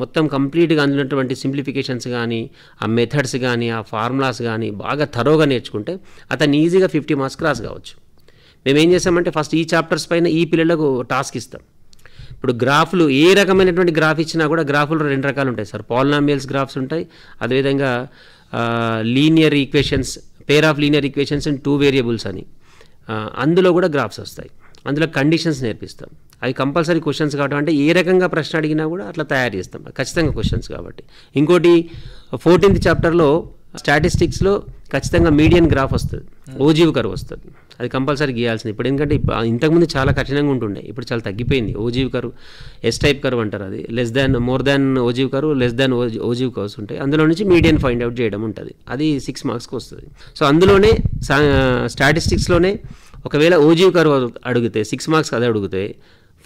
మొత్తం కంప్లీట్గా అందున్నటువంటి సింప్లిఫికేషన్స్ కానీ, ఆ మెథడ్స్ కానీ, ఆ ఫార్ములాస్ కానీ బాగా థరోగా నేర్చుకుంటే అతను ఈజీగా 50 మార్క్స్ క్రాస్ కావచ్చు. మేము ఏం చేస్తామంటే ఫస్ట్ ఈ చాప్టర్స్ పైన ఈ పిల్లలకు టాస్క్ ఇస్తాం. ఇప్పుడు గ్రాఫ్లు ఏ రకమైనటువంటి గ్రాఫ్ ఇచ్చినా కూడా గ్రాఫ్లు 2 రకాలు ఉంటాయి సార్. పాలినామియల్స్ గ్రాఫ్స్ ఉంటాయి, అదేవిధంగా linear equations, pair of linear equations and 2 variables అని, అందులో కూడా గ్రాఫ్స్ వస్తాయి. అందులో కండిషన్స్ నేర్పిస్తాం. అవి కంపల్సరీ క్వశ్చన్స్ కాబట్టి అంటే ఏ రకంగా ప్రశ్న అడిగినా కూడా అట్లా తయారు చేస్తాం, ఖచ్చితంగా క్వశ్చన్స్ కాబట్టి. ఇంకోటి 14th చాప్టర్లో స్టాటిస్టిక్స్లో ఖచ్చితంగా మీడియన్ గ్రాఫ్ వస్తుంది, ఓజీవ్ కర్వ్ వస్తుంది, అది కంపల్సరీ గీయాల్సింది. ఇప్పుడు ఎందుకంటే ఇంతకుముందు చాలా కఠినంగా ఉంటుండే, ఇప్పుడు చాలా తగ్గిపోయింది. Ogive curve, S type curve అంటారు, అది less than, more than ogive curve, less than ogive curves ఉంటాయి. అందులో నుంచి మీడియన్ ఫైండ్ అవుట్ చేయడం ఉంటుంది, అది 6 మార్క్స్కి వస్తుంది. సో అందులోనే స్టాటిస్టిక్స్లోనే ఒకవేళ ఓజీవ్ కర్వ్ అడిగితే 6 మార్క్స్ అది అడిగితే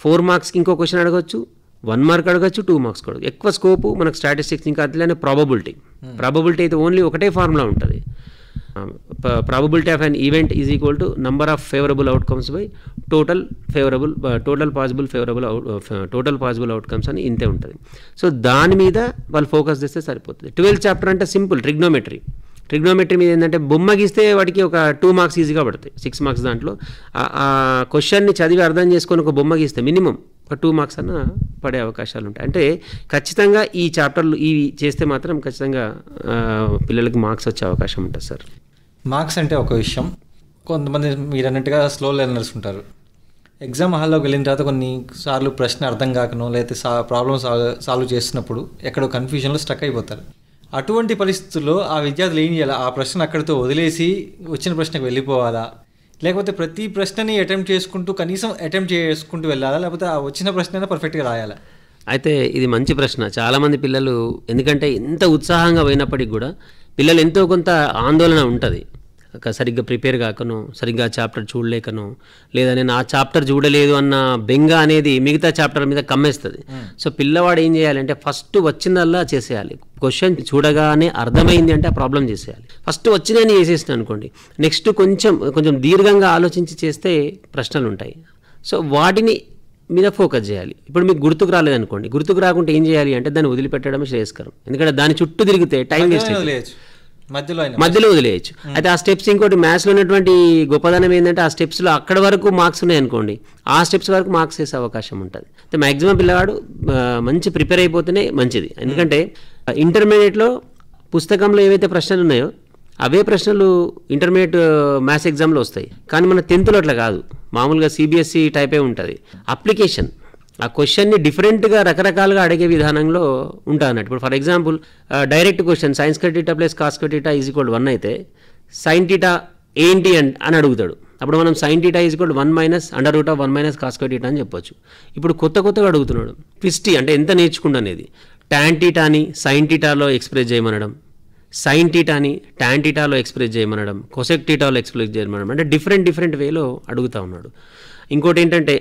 4 మార్క్స్కి ఇంకో క్వశ్చన్ అడగచ్చు, 1 మార్క్ అడగచ్చు, 2 మార్క్స్ అడగచ్చు. ఎక్కువ స్కోపు మనకు స్టాటిస్టిక్స్. ఇంకా అట్లనే ప్రాబబిలిటీ అయితే ఓన్లీ ఒకటే ఫార్ములా ఉంటుంది. Probability of an event is equal to number of favourable outcomes by total possible outcomes అని ఇంతే ఉంటుంది. సో దాని మీద వాళ్ళు ఫోకస్ చేస్తే సరిపోతుంది. 12th చాప్టర్ అంటే సింపుల్ ట్రిగ్నోమెట్రీ మీద ఏంటంటే బొమ్మ గీస్తే వాటికి ఒక 2 మార్క్స్ ఈజీగా పడతాయి. 6 మార్క్స్ దాంట్లో ఆ క్వశ్చన్ని చదివి అర్థం చేసుకొని ఒక బొమ్మ గీస్తే మినిమం ఒక 2 మార్క్స్ అన్న పడే అవకాశాలు ఉంటాయి. అంటే ఖచ్చితంగా ఈ చాప్టర్లు ఇవి చేస్తే మాత్రం ఖచ్చితంగా పిల్లలకి మార్క్స్ వచ్చే అవకాశం ఉంటుంది సార్. మార్క్స్ అంటే ఒక విషయం, కొంతమంది మీరు అన్నట్టుగా స్లో లెర్నర్స్ ఉంటారు. ఎగ్జామ్ హాల్లోకి వెళ్ళిన తర్వాత కొన్నిసార్లు ప్రశ్న అర్థం కాకనో లేకపోతే ప్రాబ్లమ్ సాల్వ్ చేస్తున్నప్పుడు ఎక్కడో కన్ఫ్యూజన్లో స్టక్ అయిపోతారు. అటువంటి పరిస్థితుల్లో ఆ విద్యార్థులు ఏం చేయాలి? ఆ ప్రశ్న అక్కడితో వదిలేసి వచ్చిన ప్రశ్నకు వెళ్ళిపోవాలా, లేకపోతే ప్రతి ప్రశ్నని అటెంప్ట్ చేసుకుంటూ వెళ్ళాలా, లేకపోతే ఆ వచ్చిన ప్రశ్న పర్ఫెక్ట్గా రాయాలా? అయితే ఇది మంచి ప్రశ్న. చాలామంది పిల్లలు ఎందుకంటే ఎంత ఉత్సాహంగా పోయినప్పటికి కూడా పిల్లలు ఎంతో కొంత ఆందోళన ఉంటుంది. సరిగ్గా ప్రిపేర్ కాకనో, సరిగ్గా చాప్టర్ చూడలేకనో, లేదా నేను ఆ చాప్టర్ చూడలేదు అన్న బెంగ అనేది మిగతా చాప్టర్ మీద కమ్మేస్తుంది. సో పిల్లవాడు ఏం చేయాలంటే ఫస్ట్ వచ్చిందల్లా చేసేయాలి. క్వశ్చన్ చూడగానే అర్థమైంది అంటే ఆ ప్రాబ్లం చేసేయాలి. ఫస్ట్ వచ్చిందని చేసేసిన అనుకోండి, నెక్స్ట్ కొంచెం దీర్ఘంగా ఆలోచించి చేస్తే ప్రశ్నలు ఉంటాయి. సో వాటిని మీద ఫోకస్ చేయాలి. ఇప్పుడు మీకు గుర్తుకు రాలేదనుకోండి, గుర్తుకు రాకుంటే ఏం చేయాలి అంటే దాన్ని వదిలిపెట్టడమే శ్రేయస్కరం. ఎందుకంటే దాని చుట్టూ తిరిగితే టైం వేస్ట్ అవుతుంది, మధ్యలో వదిలేయచ్చు. అయితే ఆ స్టెప్స్ ఇంకోటి మ్యాథ్స్లో ఉన్నటువంటి గొప్పదనం ఏంటంటే ఆ స్టెప్స్లో అక్కడ వరకు మార్క్స్ ఉన్నాయనుకోండి, ఆ స్టెప్స్ వరకు మార్క్స్ వేసే అవకాశం ఉంటుంది. అయితే మ్యాక్సిమం పిల్లవాడు మంచి ప్రిపేర్ అయిపోతేనే మంచిది. ఎందుకంటే ఇంటర్మీడియట్లో పుస్తకంలో ఏవైతే ప్రశ్నలు ఉన్నాయో అవే ప్రశ్నలు ఇంటర్మీడియట్ మ్యాథ్స్ ఎగ్జామ్లో వస్తాయి. కానీ మన 10th అట్లా కాదు, మామూలుగా CBSE టైపే ఉంటుంది. అప్లికేషన్ ఆ క్వశ్చన్ని డిఫరెంట్గా రకరకాలుగా అడిగే విధానంలో ఉంటుంది అన్నట్టు. ఇప్పుడు for example direct question sin square theta plus cos square theta = 1 అయితే sin theta ఏంటి అని అడుగుతాడు. అప్పుడు మనం sin theta = 1 - √1 - cos square theta అని చెప్పొచ్చు. ఇప్పుడు కొత్తగా అడుగుతున్నాడు ట్విస్ట్, అంటే ఎంత నేర్చుకుంటా అనేది. tan thetaని sin thetaలో ఎక్స్ప్రెస్ చేయమనడం, sin thetaని tan thetaలో ఎక్స్ప్రెస్ చేయమనడం, cosec thetaలో ఎక్స్ప్రెస్ చేయమనడం, అంటే డిఫరెంట్ వేలో అడుగుతూ ఉన్నాడు. ఇంకోటి ఏంటంటే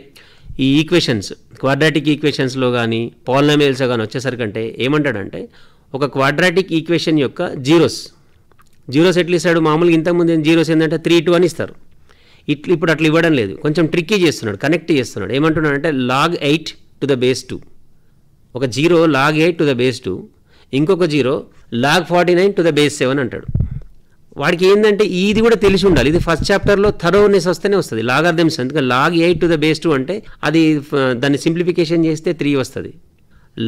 ఈ ఈక్వేషన్స్, క్వాడ్రాటిక్ ఈక్వేషన్స్లో కానీ పాలినామియల్స్ కానీ వచ్చేసరికంటే ఏమంటాడంటే ఒక క్వాడ్రాటిక్ ఈక్వేషన్ యొక్క జీరోస్ ఎట్లా ఇస్తాడు? మామూలుగా ఇంతకుముందు జీరోస్ ఏంటంటే 3, 2 అని ఇస్తారు. ఇప్పుడు అట్లా ఇవ్వడం లేదు, కొంచెం ట్రిక్కీ చేస్తున్నాడు, కనెక్ట్ చేస్తున్నాడు. ఏమంటున్నాడు అంటే log 8 to the base 2, ఒక zero log 8 to the base 2, ఇంకొక zero log 49 to the base 7 అంటాడు. వాడికి ఏంటంటే ఇది కూడా తెలిసి ఉండాలి. ఇది ఫస్ట్ చాప్టర్లో థరోనెస్ వస్తేనే వస్తుంది, లాగర్థమ్స్. ఎందుకంటే log 8 to the base 2 అంటే అది దాన్ని సింప్లిఫికేషన్ చేస్తే 3 వస్తుంది.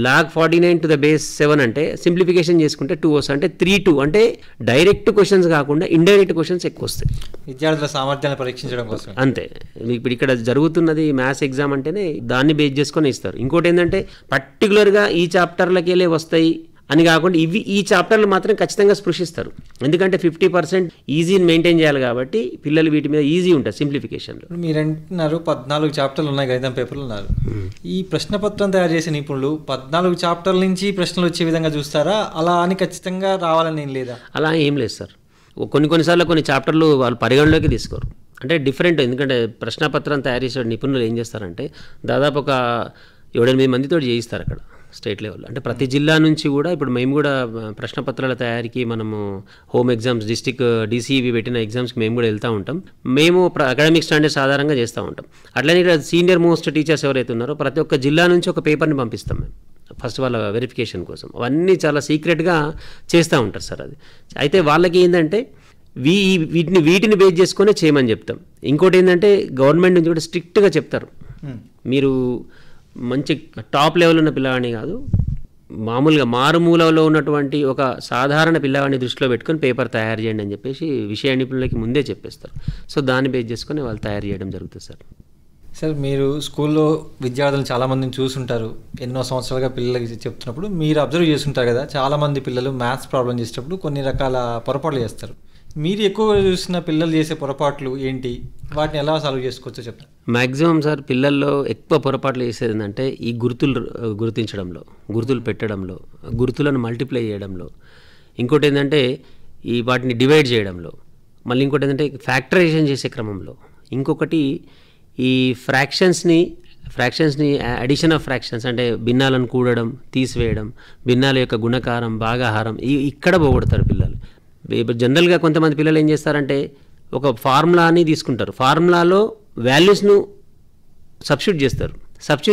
log 49 to the base 7 అంటే సింప్లిఫికేషన్ చేసుకుంటే 2 వస్తుంది. అంటే 3, 2 అంటే డైరెక్ట్ క్వశ్చన్స్ కాకుండా ఇండైరెక్ట్ క్వశ్చన్స్ ఎక్కువ వస్తాయి విద్యార్థుల సామర్థ్యాన్ని పరీక్షించడం కోసం. అంతే. ఇప్పుడు ఇక్కడ జరుగుతున్నది మ్యాథ్స్ ఎగ్జామ్ అంటేనే దాన్ని బేస్ చేసుకొని ఇస్తారు. ఇంకోటి ఏంటంటే పర్టికులర్గా ఈ చాప్టర్లకి వెళ్ళే వస్తాయి అని కాకుండా ఈ చాప్టర్లు మాత్రం ఖచ్చితంగా స్పృశిస్తారు. ఎందుకంటే 50% ఈజీని మెయింటైన్ చేయాలి కాబట్టి పిల్లలు వీటి మీద ఈజీ ఉంటుంది సింప్లిఫికేషన్లో. మీరు అంటున్నారు 14 చాప్టర్లు ఉన్నాయి, గణితం పేపర్లు ఉన్నారు. ఈ ప్రశ్నపత్రం తయారు చేసే నిపుణులు 14 చాప్టర్ల నుంచి ప్రశ్నలు వచ్చే విధంగా చూస్తారా? అలా అని ఖచ్చితంగా రావాలని ఏం లేదా? అలా ఏం లేదు సార్. కొన్నిసార్లు కొన్ని చాప్టర్లు వాళ్ళు పరిగణలోకి తీసుకోరు. అంటే డిఫరెంట్. ఎందుకంటే ప్రశ్నపత్రం తయారు చేసే నిపుణులు ఏం చేస్తారంటే దాదాపు ఒక 7-8 మందితో చేయిస్తారు అక్కడ స్టేట్ లెవెల్. అంటే ప్రతి జిల్లా నుంచి కూడా ఇప్పుడు మేము కూడా ప్రశ్నపత్రాల తయారీకి మనము హోమ్ ఎగ్జామ్స్, డిస్టిక్ DCEవి పెట్టిన ఎగ్జామ్స్కి మేము కూడా వెళ్తూ ఉంటాం. మేము అకాడమిక్ స్టాండర్డ్స్ ఆధారంగా చేస్తూ ఉంటాం. అట్లనే ఇక్కడ సీనియర్ మోస్ట్ టీచర్స్ ఎవరైతే ఉన్నారో ప్రతి ఒక్క జిల్లా నుంచి ఒక పేపర్ని పంపిస్తాం మేము ఫస్ట్ వాళ్ళ వెరిఫికేషన్ కోసం. అవన్నీ చాలా సీక్రెట్గా చేస్తూ ఉంటారు సార్. అది అయితే వాళ్ళకి ఏంటంటే వీటిని బేస్ చేసుకునే చేయమని చెప్తాం. ఇంకోటి ఏంటంటే గవర్నమెంట్ నుంచి కూడా స్ట్రిక్ట్గా చెప్తారు, మీరు మంచి టాప్ లెవెల్ ఉన్న పిల్లవాడిని కాదు, మామూలుగా మారుమూలలో ఉన్నటువంటి ఒక సాధారణ పిల్లవాడిని దృష్టిలో పెట్టుకొని పేపర్ తయారు చేయండి అని చెప్పేసి విషయ నిపుణులకి ముందే చెప్పేస్తారు. సో దాన్ని బేస్ చేసుకొని వాళ్ళు తయారు చేయడం జరుగుతుంది సార్. సార్, మీరు స్కూల్లో విద్యార్థులను చాలామందిని చూసుంటారు, ఎన్నో సంవత్సరాలుగా పిల్లలకి చెప్తున్నప్పుడు మీరు అబ్జర్వ్ చేస్తుంటారు కదా, చాలామంది పిల్లలు మ్యాథ్స్ ప్రాబ్లం చేసేటప్పుడు కొన్ని రకాల పొరపాట్లు చేస్తారు. మీరు ఎక్కువగా చూసిన పిల్లలు చేసే పొరపాట్లు ఏంటి, వాటిని ఎలా సాల్వ్ చేసుకోవచ్చో చెప్తారు. మ్యాక్సిమం సార్ పిల్లల్లో ఎక్కువ పొరపాట్లు చేసేది ఏంటంటే ఈ గుర్తులు గుర్తించడంలో, గుర్తులు పెట్టడంలో, గుర్తులను మల్టిప్లై చేయడంలో, ఇంకోటి ఏంటంటే వాటిని డివైడ్ చేయడంలో, మళ్ళీ ఇంకోటి ఏంటంటే ఫ్యాక్టరైజేషన్ చేసే క్రమంలో, ఇంకొకటి ఈ ఫ్రాక్షన్స్ని అడిషన్ ఆఫ్ ఫ్రాక్షన్స్ అంటే భిన్నాలను కూడడం, తీసివేయడం, భిన్నాల యొక్క గుణకారం, భాగాహారం ఇక్కడ పోగొడతారు పిల్లలు. జనరల్గా కొంతమంది పిల్లలు ఏం చేస్తారంటే ఒక ఫార్ములాని తీసుకుంటారు, ఫార్ములాలో వాల్యూస్ను సబ్స్టిట్యూట్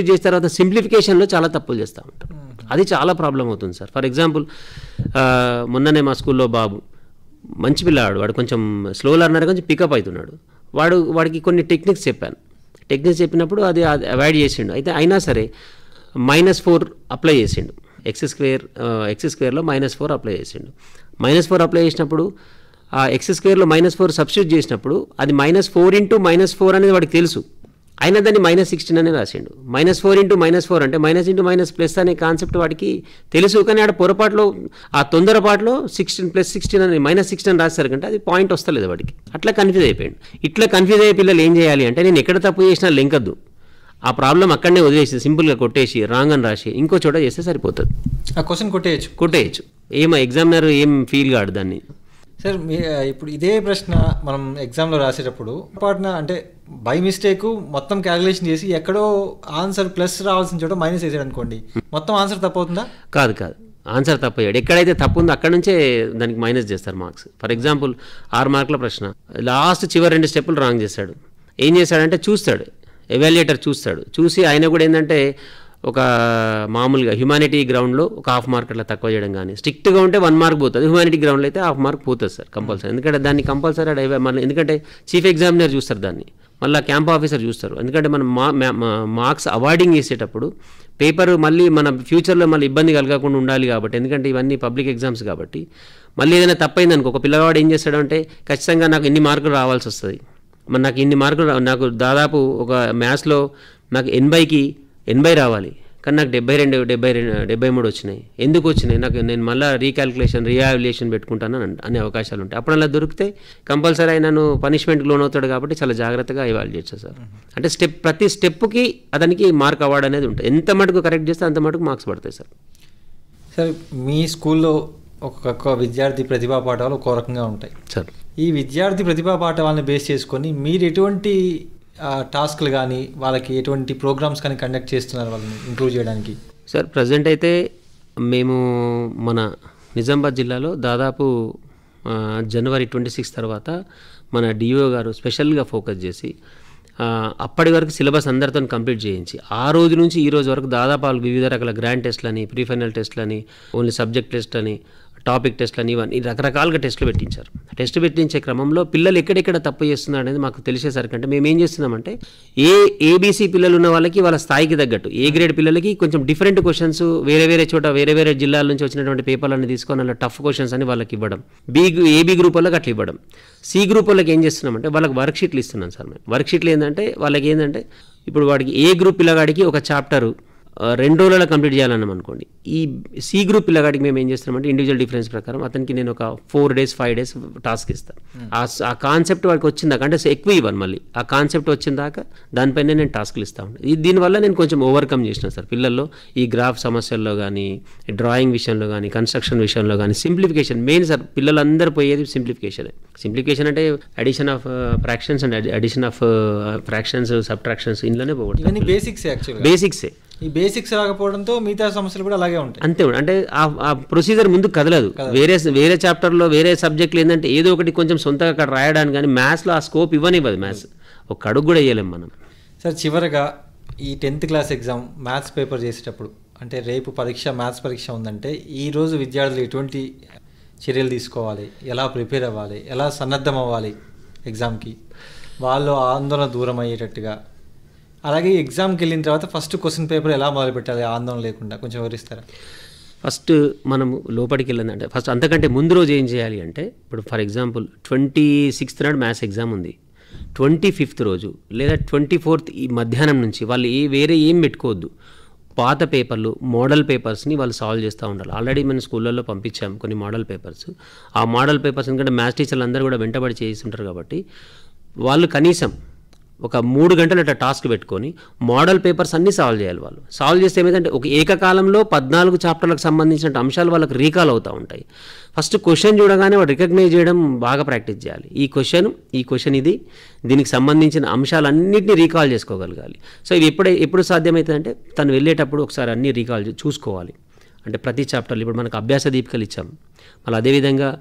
చేసిన తర్వాత సింప్లిఫికేషన్లో చాలా తప్పులు చేస్తూ ఉంటారు. అది చాలా ప్రాబ్లం అవుతుంది సార్. ఫర్ ఎగ్జాంపుల్ మొన్ననే మా స్కూల్లో బాబు మంచి పిల్లవాడు, వాడు కొంచెం స్లో లెర్నర్, కొంచెం పికప్ అవుతున్నాడు. వాడికి కొన్ని టెక్నిక్స్ చెప్పినప్పుడు అది అవాయిడ్ చేసిండు. అయితే అయినా సరే -4 అప్లై చేసిండు, x² లో -4 అప్లై చేసిండు. -4 అప్లై చేసినప్పుడు ఆ ఎక్స్ స్క్వేర్లో -4 సబ్స్టిట్యూట్ చేసినప్పుడు అది -4 × -4 అనేది వాడికి తెలుసు, అయినా దాన్ని -16 అని రాసిండు. -4 × -4 అంటే మైనస్ ఇంటూ మైనస్ ప్లస్ అనే కాన్సెప్ట్ వాడికి తెలుసు, కానీ ఆడ పొరపాటులో ఆ తొందరపాటులో 16 + 16 అని -16 అని రాశారు కంటే అది పాయింట్ వస్తలేదు వాడికి, అట్లా కన్ఫ్యూజ్ అయిపోయాడు. ఇట్లా కన్ఫ్యూజ్ అయ్యే పిల్లలు ఏం చేయాలి అంటే నేను ఎక్కడ తప్పు చేసినా లెంకద్దు, ఆ ప్రాబ్లం అక్కడనే వదిలేసి సింపుల్గా కొట్టేసి రాంగ్ అని రాసి ఇంకో చోట చేస్తే సరిపోతుంది. ఆ క్వశ్చన్ కొట్టేయచ్చు. ఏమో ఎగ్జామినర్ ఏం ఫీల్ కాడు దాన్ని. సార్ ఇప్పుడు ఇదే ప్రశ్న మనం ఎగ్జామ్లో రాసేటప్పుడు పాటున అంటే బై మిస్టేక్ మొత్తం క్యాలిక్యులేషన్ చేసి ఎక్కడో ఆన్సర్ ప్లస్ రావాల్సిన చోట మైనస్ వేసాడు అనుకోండి, మొత్తం ఆన్సర్ తప్పవుతుందా? కాదు, ఆన్సర్ తప్పయ్యాడు. ఎక్కడైతే తప్పు ఉందో అక్కడ నుంచే దానికి మైనస్ చేస్తారు మార్క్స్. ఫర్ ఎగ్జాంపుల్ 6 మార్కుల ప్రశ్న, లాస్ట్ చివరి 2 స్టెప్పులు రాంగ్ చేశాడు. ఏం చేశాడంటే చూస్తాడు, ఎవాల్యుయేటర్ చూసి ఆయన కూడా ఏంటంటే ఒక మామూలుగా హ్యుమానిటీ గ్రౌండ్లో ఒక 1/2 మార్క్ అట్లా తక్కువ చేయడం, కానీ స్ట్రిక్ట్గా ఉంటే 1 మార్క్ పోతుంది, హ్యుమానిటీ గ్రౌండ్లో అయితే 1/2 మార్క్ పోతుంది సార్ కంపల్సరీ. ఎందుకంటే దాన్ని కంపల్సరీ మళ్ళీ ఎందుకంటే చీఫ్ ఎగ్జామినర్ చూస్తారు దాన్ని, మళ్ళీ క్యాంప్ ఆఫీసర్ చూస్తారు. ఎందుకంటే మనం మార్క్స్ అవార్డింగ్ చేసేటప్పుడు పేపర్ మళ్ళీ మన ఫ్యూచర్లో మళ్ళీ ఇబ్బంది కలగకుండా ఉండాలి కాబట్టి, ఎందుకంటే ఇవన్నీ పబ్లిక్ ఎగ్జామ్స్ కాబట్టి మళ్ళీ ఏదైనా తప్పైంది అనుకో, ఒక పిల్లవాడు ఏం చేస్తాడంటే ఖచ్చితంగా నాకు ఇన్ని మార్కులు రావాల్సి వస్తుంది, మరి నాకు ఇన్ని మార్కులు నాకు దాదాపు ఒక మ్యాథ్స్లో నాకు 80కి 80 రావాలి, కానీ నాకు 72 73 వచ్చినాయి. ఎందుకు వచ్చినాయి? నేను మళ్ళీ రీవాల్యుయేషన్ పెట్టుకుంటాను అనే అవకాశాలు ఉంటాయి. అప్పుడు అలా దొరికితే కంపల్సరీ ఆయనను పనిష్మెంట్కి లోన్ అవుతాడు కాబట్టి చాలా జాగ్రత్తగా ఇవాల్యుయేట్ చేస్తారు. అంటే ప్రతి స్టెప్కి అతనికి మార్క్ అవార్డ్ అనేది ఉంటుంది. ఎంత మటుకు కరెక్ట్ చేస్తే అంత మటుకు మార్క్స్ పడతాయి సార్. సార్ మీ స్కూల్లో ఒక్కొక్క విద్యార్థి ప్రతిభా పాఠాలు ఒక్కో రకంగా ఉంటాయి సార్. ఈ విద్యార్థి ప్రతిభా పాఠాలను బేస్ చేసుకొని మీరు ఎటువంటి టాస్క్లు కానీ వాళ్ళకి ఎటువంటి ప్రోగ్రామ్స్ కానీ కండక్ట్ చేస్తున్నారు వాళ్ళని ఇంప్రూవ్ చేయడానికి? సార్ ప్రజెంట్ అయితే మేము మన నిజామాబాద్ జిల్లాలో దాదాపు జనవరి 26 తర్వాత మన డిఓ గారు స్పెషల్గా ఫోకస్ చేసి అప్పటి వరకు సిలబస్ అందరితో కంప్లీట్ చేయించి ఆ రోజు నుంచి ఈ రోజు వరకు దాదాపు వాళ్ళు వివిధ రకాల గ్రాండ్ టెస్ట్లని, ప్రీ ఫైనల్ టెస్ట్లని, ఓన్లీ సబ్జెక్ట్ టెస్ట్ అని, టాపిక్ టెస్ట్లని, ఇవన్నీ రకరకాలుగా టెస్టులు పెట్టించారు. టెస్ట్ పెట్టించే క్రమంలో పిల్లలు ఎక్కడెక్కడ తప్పు చేస్తున్నారు అనేది మాకు తెలిసేసరికి అంటే మేము ఏం చేస్తున్నామంటే ఏబీసీ పిల్లలు ఉన్న వాళ్ళకి వాళ్ళ స్థాయికి తగ్గట్టు ఏ గ్రేడ్ పిల్లలకి కొంచెం డిఫరెంట్ క్వశ్చన్స్ వేరే చోట వేరే జిల్లాల నుంచి వచ్చినటువంటి పేపర్లను తీసుకొని అలా టఫ్ క్వశ్చన్స్ అని వాళ్ళకి ఇవ్వడం, ఏబీ గ్రూప్ వాళ్ళకి అట్లా ఇవ్వడం. సి గ్రూప్ వాళ్ళకి ఏం చేస్తున్నామంటే వాళ్ళకి వర్క్షీట్లు ఇస్తున్నాం సార్ మేము. వర్క్షీట్లు ఏంటంటే వాళ్ళకి ఏంటంటే ఇప్పుడు వాడికి ఏ గ్రూప్ పిల్లగాడికి ఒక చాప్టరు 2 రోజులలో కంప్లీట్ చేయాలన్నాం అనుకోండి, ఈ సి గ్రూప్ పిల్లగాడికి మేము ఏం చేస్తున్నామంటే ఇండివిజువల్ డిఫరెన్స్ ప్రకారం అతనికి నేను ఒక 4 days 5 days టాస్క్ ఇస్తాను. ఆ కాన్సెప్ట్ వాడికి వచ్చిందాక అంటే ఎక్కువ ఇవ్వను, మళ్ళీ ఆ కాన్సెప్ట్ వచ్చిందాక దానిపైన నేను టాస్క్లు ఇస్తాను. దీనివల్ల నేను కొంచెం ఓవర్కమ్ చేసిన సార్ పిల్లల్లో ఈ గ్రాఫ్ సమస్యల్లో కానీ, డ్రాయింగ్ విషయంలో కానీ, కన్స్ట్రక్షన్ విషయంలో కానీ సింప్లిఫికేషన్ మెయిన్ సార్. పిల్లలందరూ పోయేది సింప్లిఫికేషన్ అంటే addition of fractions and addition of fractions, subtractions ఇంట్లోనే పోవడం బేసిక్సే. ఈ బేసిక్స్ రాకపోవడంతో మిగతా సమస్యలు కూడా అలాగే ఉంటాయి. అంతే అంటే ఆ ప్రొసీజర్ ముందుకు కదలదు. వేరే చాప్టర్లో వేరే సబ్జెక్టులు ఏంటంటే ఏదో ఒకటి కొంచెం సొంతగా అక్కడ రాయడానికి, కానీ మ్యాథ్స్లో ఆ స్కోప్ ఇవ్వనివ్వదు. మ్యాథ్స్ ఒక అడుగు కూడా వేయలేం మనం. సార్ చివరగా ఈ 10th class exam maths paper చేసేటప్పుడు అంటే రేపు మ్యాథ్స్ పరీక్ష ఉందంటే ఈరోజు విద్యార్థులు ఎటువంటి చర్యలు తీసుకోవాలి, ఎలా ప్రిపేర్ అవ్వాలి, ఎలా సన్నద్ధం అవ్వాలి ఎగ్జామ్కి, వాళ్ళు ఆందోళన దూరం అయ్యేటట్టుగా, అలాగే ఎగ్జామ్కి వెళ్ళిన తర్వాత ఫస్ట్ క్వశ్చన్ పేపర్ ఎలా మొదలుపెట్టాలి ఆందోళన లేకుండా కొంచెం వివరిస్తారా? ఫస్ట్ మనం లోపలికి వెళ్ళిందంటే ఫస్ట్ అంతకంటే ముందు రోజు ఏం చేయాలి అంటే ఇప్పుడు ఫర్ ఎగ్జాంపుల్ 26th నాడు మ్యాథ్స్ ఎగ్జామ్ ఉంది, 25th రోజు లేదా 24th ఈ మధ్యాహ్నం నుంచి వాళ్ళు వేరే ఏం పెట్టుకోవద్దు. పాత పేపర్లు, మోడల్ పేపర్స్ని వాళ్ళు సాల్వ్ చేస్తూ ఉండాలి. ఆల్రెడీ మనం స్కూళ్ళల్లో పంపించాం కొన్ని మోడల్ పేపర్స్. ఆ మోడల్ పేపర్స్ ఎందుకంటే మ్యాథ్స్ టీచర్లు అందరూ కూడా వెంటబడి చేస్తుంటారు కాబట్టి వాళ్ళు కనీసం ఒక 3 గంటలు అట్లా టాస్క్ పెట్టుకొని మోడల్ పేపర్స్ అన్నీ సాల్వ్ చేయాలి. వాళ్ళు సాల్వ్ చేస్తే ఏమైందంటే ఒక ఏకకాలంలో 14 చాప్టర్లకు సంబంధించిన అంశాలు వాళ్ళకి రీకాల్ అవుతూ ఉంటాయి. ఫస్ట్ క్వశ్చన్ చూడగానే వాడు రికగ్నైజ్ చేయడం బాగా ప్రాక్టీస్ చేయాలి. ఈ క్వశ్చన్ ఇది, దీనికి సంబంధించిన అంశాలన్నింటినీ రీకాల్ చేసుకోగలగాలి. సో ఇది ఎప్పుడు సాధ్యమవుతుందంటే తను వెళ్ళేటప్పుడు ఒకసారి అన్నీ రీకాల్ చూసుకోవాలి. అంటే ప్రతి చాప్టర్లు ఇప్పుడు మనకు అభ్యాస దీపికలు ఇచ్చాం, మళ్ళీ అదేవిధంగా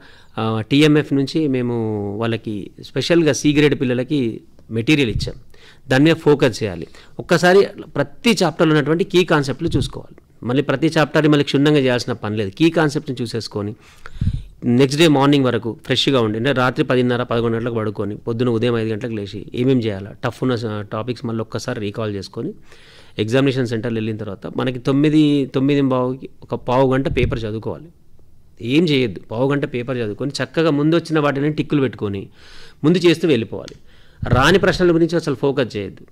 టీఎంఎఫ్ నుంచి మేము వాళ్ళకి స్పెషల్గా సి గ్రేడ్ పిల్లలకి మెటీరియల్ ఇచ్చాం. దాని మీద ఫోకస్ చేయాలి. ఒక్కసారి ప్రతి చాప్టర్లో ఉన్నటువంటి కీ కాన్సెప్ట్లు చూసుకోవాలి. మళ్ళీ ప్రతి చాప్టర్ని మళ్ళీ క్షుణ్ణంగా చేయాల్సిన పని లేదు. కీ కాన్సెప్ట్ని చూసేసుకొని నెక్స్ట్ డే మార్నింగ్ వరకు ఫ్రెష్గా ఉండి అంటే రాత్రి 10:30-11 గంటలకు పడుకొని పొద్దున ఉదయం 5 గంటలకు లేచి ఏమేమి చేయాలా టఫ్ ఉన్న టాపిక్స్ మళ్ళీ ఒక్కసారి రీకాల్ చేసుకొని ఎగ్జామినేషన్ సెంటర్లో వెళ్ళిన తర్వాత మనకి 9:15కి ఒక పావు గంట పేపర్ చదువుకోవాలి. ఏం చేయొద్దు, పావుగంట పేపర్ చదువుకొని చక్కగా ముందు వచ్చిన వాటిని టిక్కులు పెట్టుకొని ముందు చేస్తూ వెళ్ళిపోవాలి. రాని ప్రశ్నల గురించి అసలు ఫోకస్ చేయొద్దు.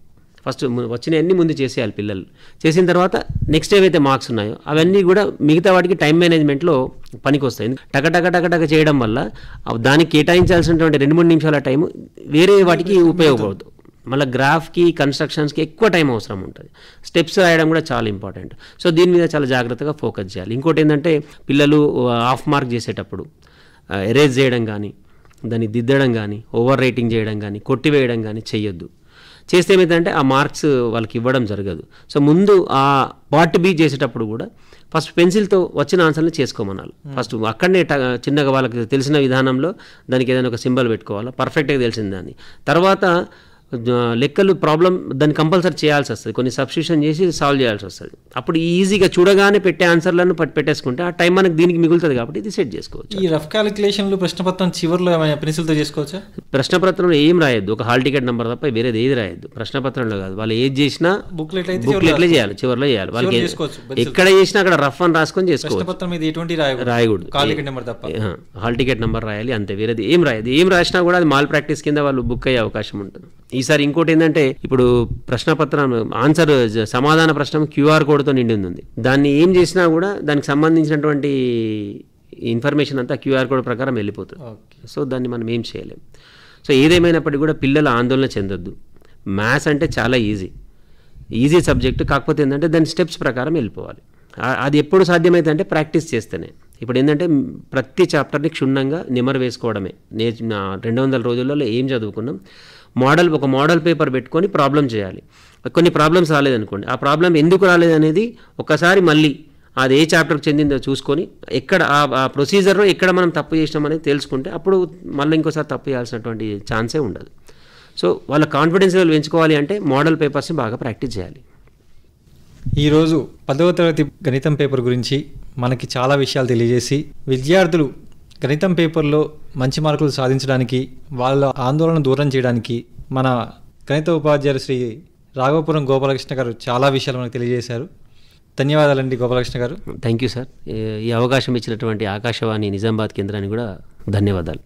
ఫస్ట్ వచ్చినవన్నీ ముందు చేసేయాలి పిల్లలు. చేసిన తర్వాత నెక్స్ట్ ఏవైతే మార్క్స్ ఉన్నాయో అవన్నీ కూడా మిగతా వాటికి టైం మేనేజ్మెంట్లో పనికి వస్తాయి. టక చేయడం వల్ల దానికి కేటాయించాల్సినటువంటి 2-3 నిమిషాల టైం వేరే వాటికి ఉపయోగపడదు. మళ్ళీ గ్రాఫ్కి కన్స్ట్రక్షన్స్కి ఎక్కువ టైం అవసరం ఉంటుంది. స్టెప్స్ రాయడం కూడా చాలా ఇంపార్టెంట్. సో దీని మీద చాలా జాగ్రత్తగా ఫోకస్ చేయాలి. ఇంకోటి ఏంటంటే పిల్లలు హాఫ్ మార్క్ చేసేటప్పుడు ఎరేజ్ చేయడం కానీ, దాన్ని దిద్దడం కానీ, ఓవర్ రైటింగ్ చేయడం కానీ, కొట్టివేయడం కానీ చేయొద్దు. చేస్తే ఏమైందంటే ఆ మార్క్స్ వాళ్ళకి ఇవ్వడం జరగదు. సో ముందు ఆ పార్ట్ బి చేసేటప్పుడు కూడా ఫస్ట్ పెన్సిల్తో వచ్చిన ఆన్సర్ని చేసుకోమనాలి. ఫస్ట్ అక్కడనే చిన్నగా వాళ్ళకి తెలిసిన విధానంలో దానికి ఏదైనా ఒక సింబల్ పెట్టుకోవాలి, పర్ఫెక్ట్గా తెలిసింది దాన్ని. తర్వాత లెక్కలు ప్రాబ్లం దాన్ని కంపల్సరీ చేయాల్సి వస్తుంది, కొన్ని సబ్స్టిట్యూషన్ చేసి సాల్వ్ చేయాల్సి వస్తుంది. అప్పుడు ఈజీగా చూడగానే పెట్టే ఆన్సర్లను పెట్టేసుకుంటే ఆ టైం మనకి దీనికి మిగులుతుంది కాబట్టి ఇది సెట్ చేసుకోవచ్చు. ఈ రఫ్ క్యాలిక్యులేషన్లు ప్రశ్నపత్రం చివరిలో ఏమైనా పెన్సిల్తో చేసుకోవచ్చా? ప్రశ్నపత్రంలో ఏం రాయొద్దు, ఒక హాల్ టికెట్ నెంబర్ తప్ప వేరేది ఏది రాయొద్దు. ప్రశ్నపత్రంలో కాదు, వాళ్ళు ఏది చేసినా బుక్లెట్లే చేయాలి, చివరిలో చేయాలి. వాళ్ళకి ఎక్కడ చేసినా అక్కడ రఫ్ అని రాసుకొని చేసుకోవచ్చు, రాయకూడదు. హాల్ టికెట్ నెంబర్ రాయాలి అంతే, వేరేది ఏం రాయదు. ఏం రాసినా కూడా అది మాల్ ప్రాక్టీస్ కింద వాళ్ళు బుక్ అయ్యే అవకాశం ఉంటుంది. ఈసారి ఇంకోటి ఏంటంటే ఇప్పుడు ప్రశ్నపత్రం ఆన్సర్ సమాధాన ప్రశ్న క్యూఆర్ కోడ్తో నిండి ఉంది. దాన్ని ఏం చేసినా కూడా దానికి సంబంధించినటువంటి ఇన్ఫర్మేషన్ అంతా క్యూఆర్ కోడ్ ప్రకారం వెళ్ళిపోతుంది. సో దాన్ని మనం ఏం చేయలేం. సో ఏదేమైనప్పటికీ కూడా పిల్లలు ఆందోళన చెందొద్దు. మ్యాథ్స్ అంటే చాలా ఈజీ సబ్జెక్టు, కాకపోతే ఏంటంటే దాని స్టెప్స్ ప్రకారం వెళ్ళిపోవాలి. అది ఎప్పుడు సాధ్యమైతే అంటే ప్రాక్టీస్ చేస్తేనే. ఇప్పుడు ఏంటంటే ప్రతి చాప్టర్ని క్షుణ్ణంగా నెమరు వేసుకోవడమే. 200 రోజులలో ఏం చదువుకున్నాం, ఒక మోడల్ పేపర్ పెట్టుకొని ప్రాబ్లం చేయాలి. కొన్ని ప్రాబ్లమ్స్ రాలేదనుకోండి, ఆ ప్రాబ్లం ఎందుకు రాలేదనేది ఒకసారి మళ్ళీ అది ఏ చాప్టర్కి చెందిందో చూసుకొని ఎక్కడ ఆ ప్రొసీజర్లో ఎక్కడ మనం తప్పు చేసినామనేది తెలుసుకుంటే అప్పుడు మళ్ళీ ఇంకోసారి తప్పు చేయాల్సినటువంటి ఛాన్సే ఉండదు. సో వాళ్ళ కాన్ఫిడెన్స్ లెవెల్ పెంచుకోవాలి అంటే మోడల్ పేపర్స్ని బాగా ప్రాక్టీస్ చేయాలి. ఈరోజు 10వ తరగతి గణితం పేపర్ గురించి మనకి చాలా విషయాలు తెలియజేసి విద్యార్థులు గణితం పేపర్లో మంచి మార్కులు సాధించడానికి, వాళ్ళ ఆందోళన దూరం చేయడానికి మన గణిత ఉపాధ్యాయులు శ్రీ రాఘవపురం గోపాలకృష్ణ గారు చాలా విషయాలు మనకు తెలియజేశారు. ధన్యవాదాలండి గోపాలకృష్ణ గారు. Thank you sir. ఈ అవకాశం ఇచ్చినటువంటి ఆకాశవాణి నిజామాబాద్ కేంద్రానికి కూడా ధన్యవాదాలు.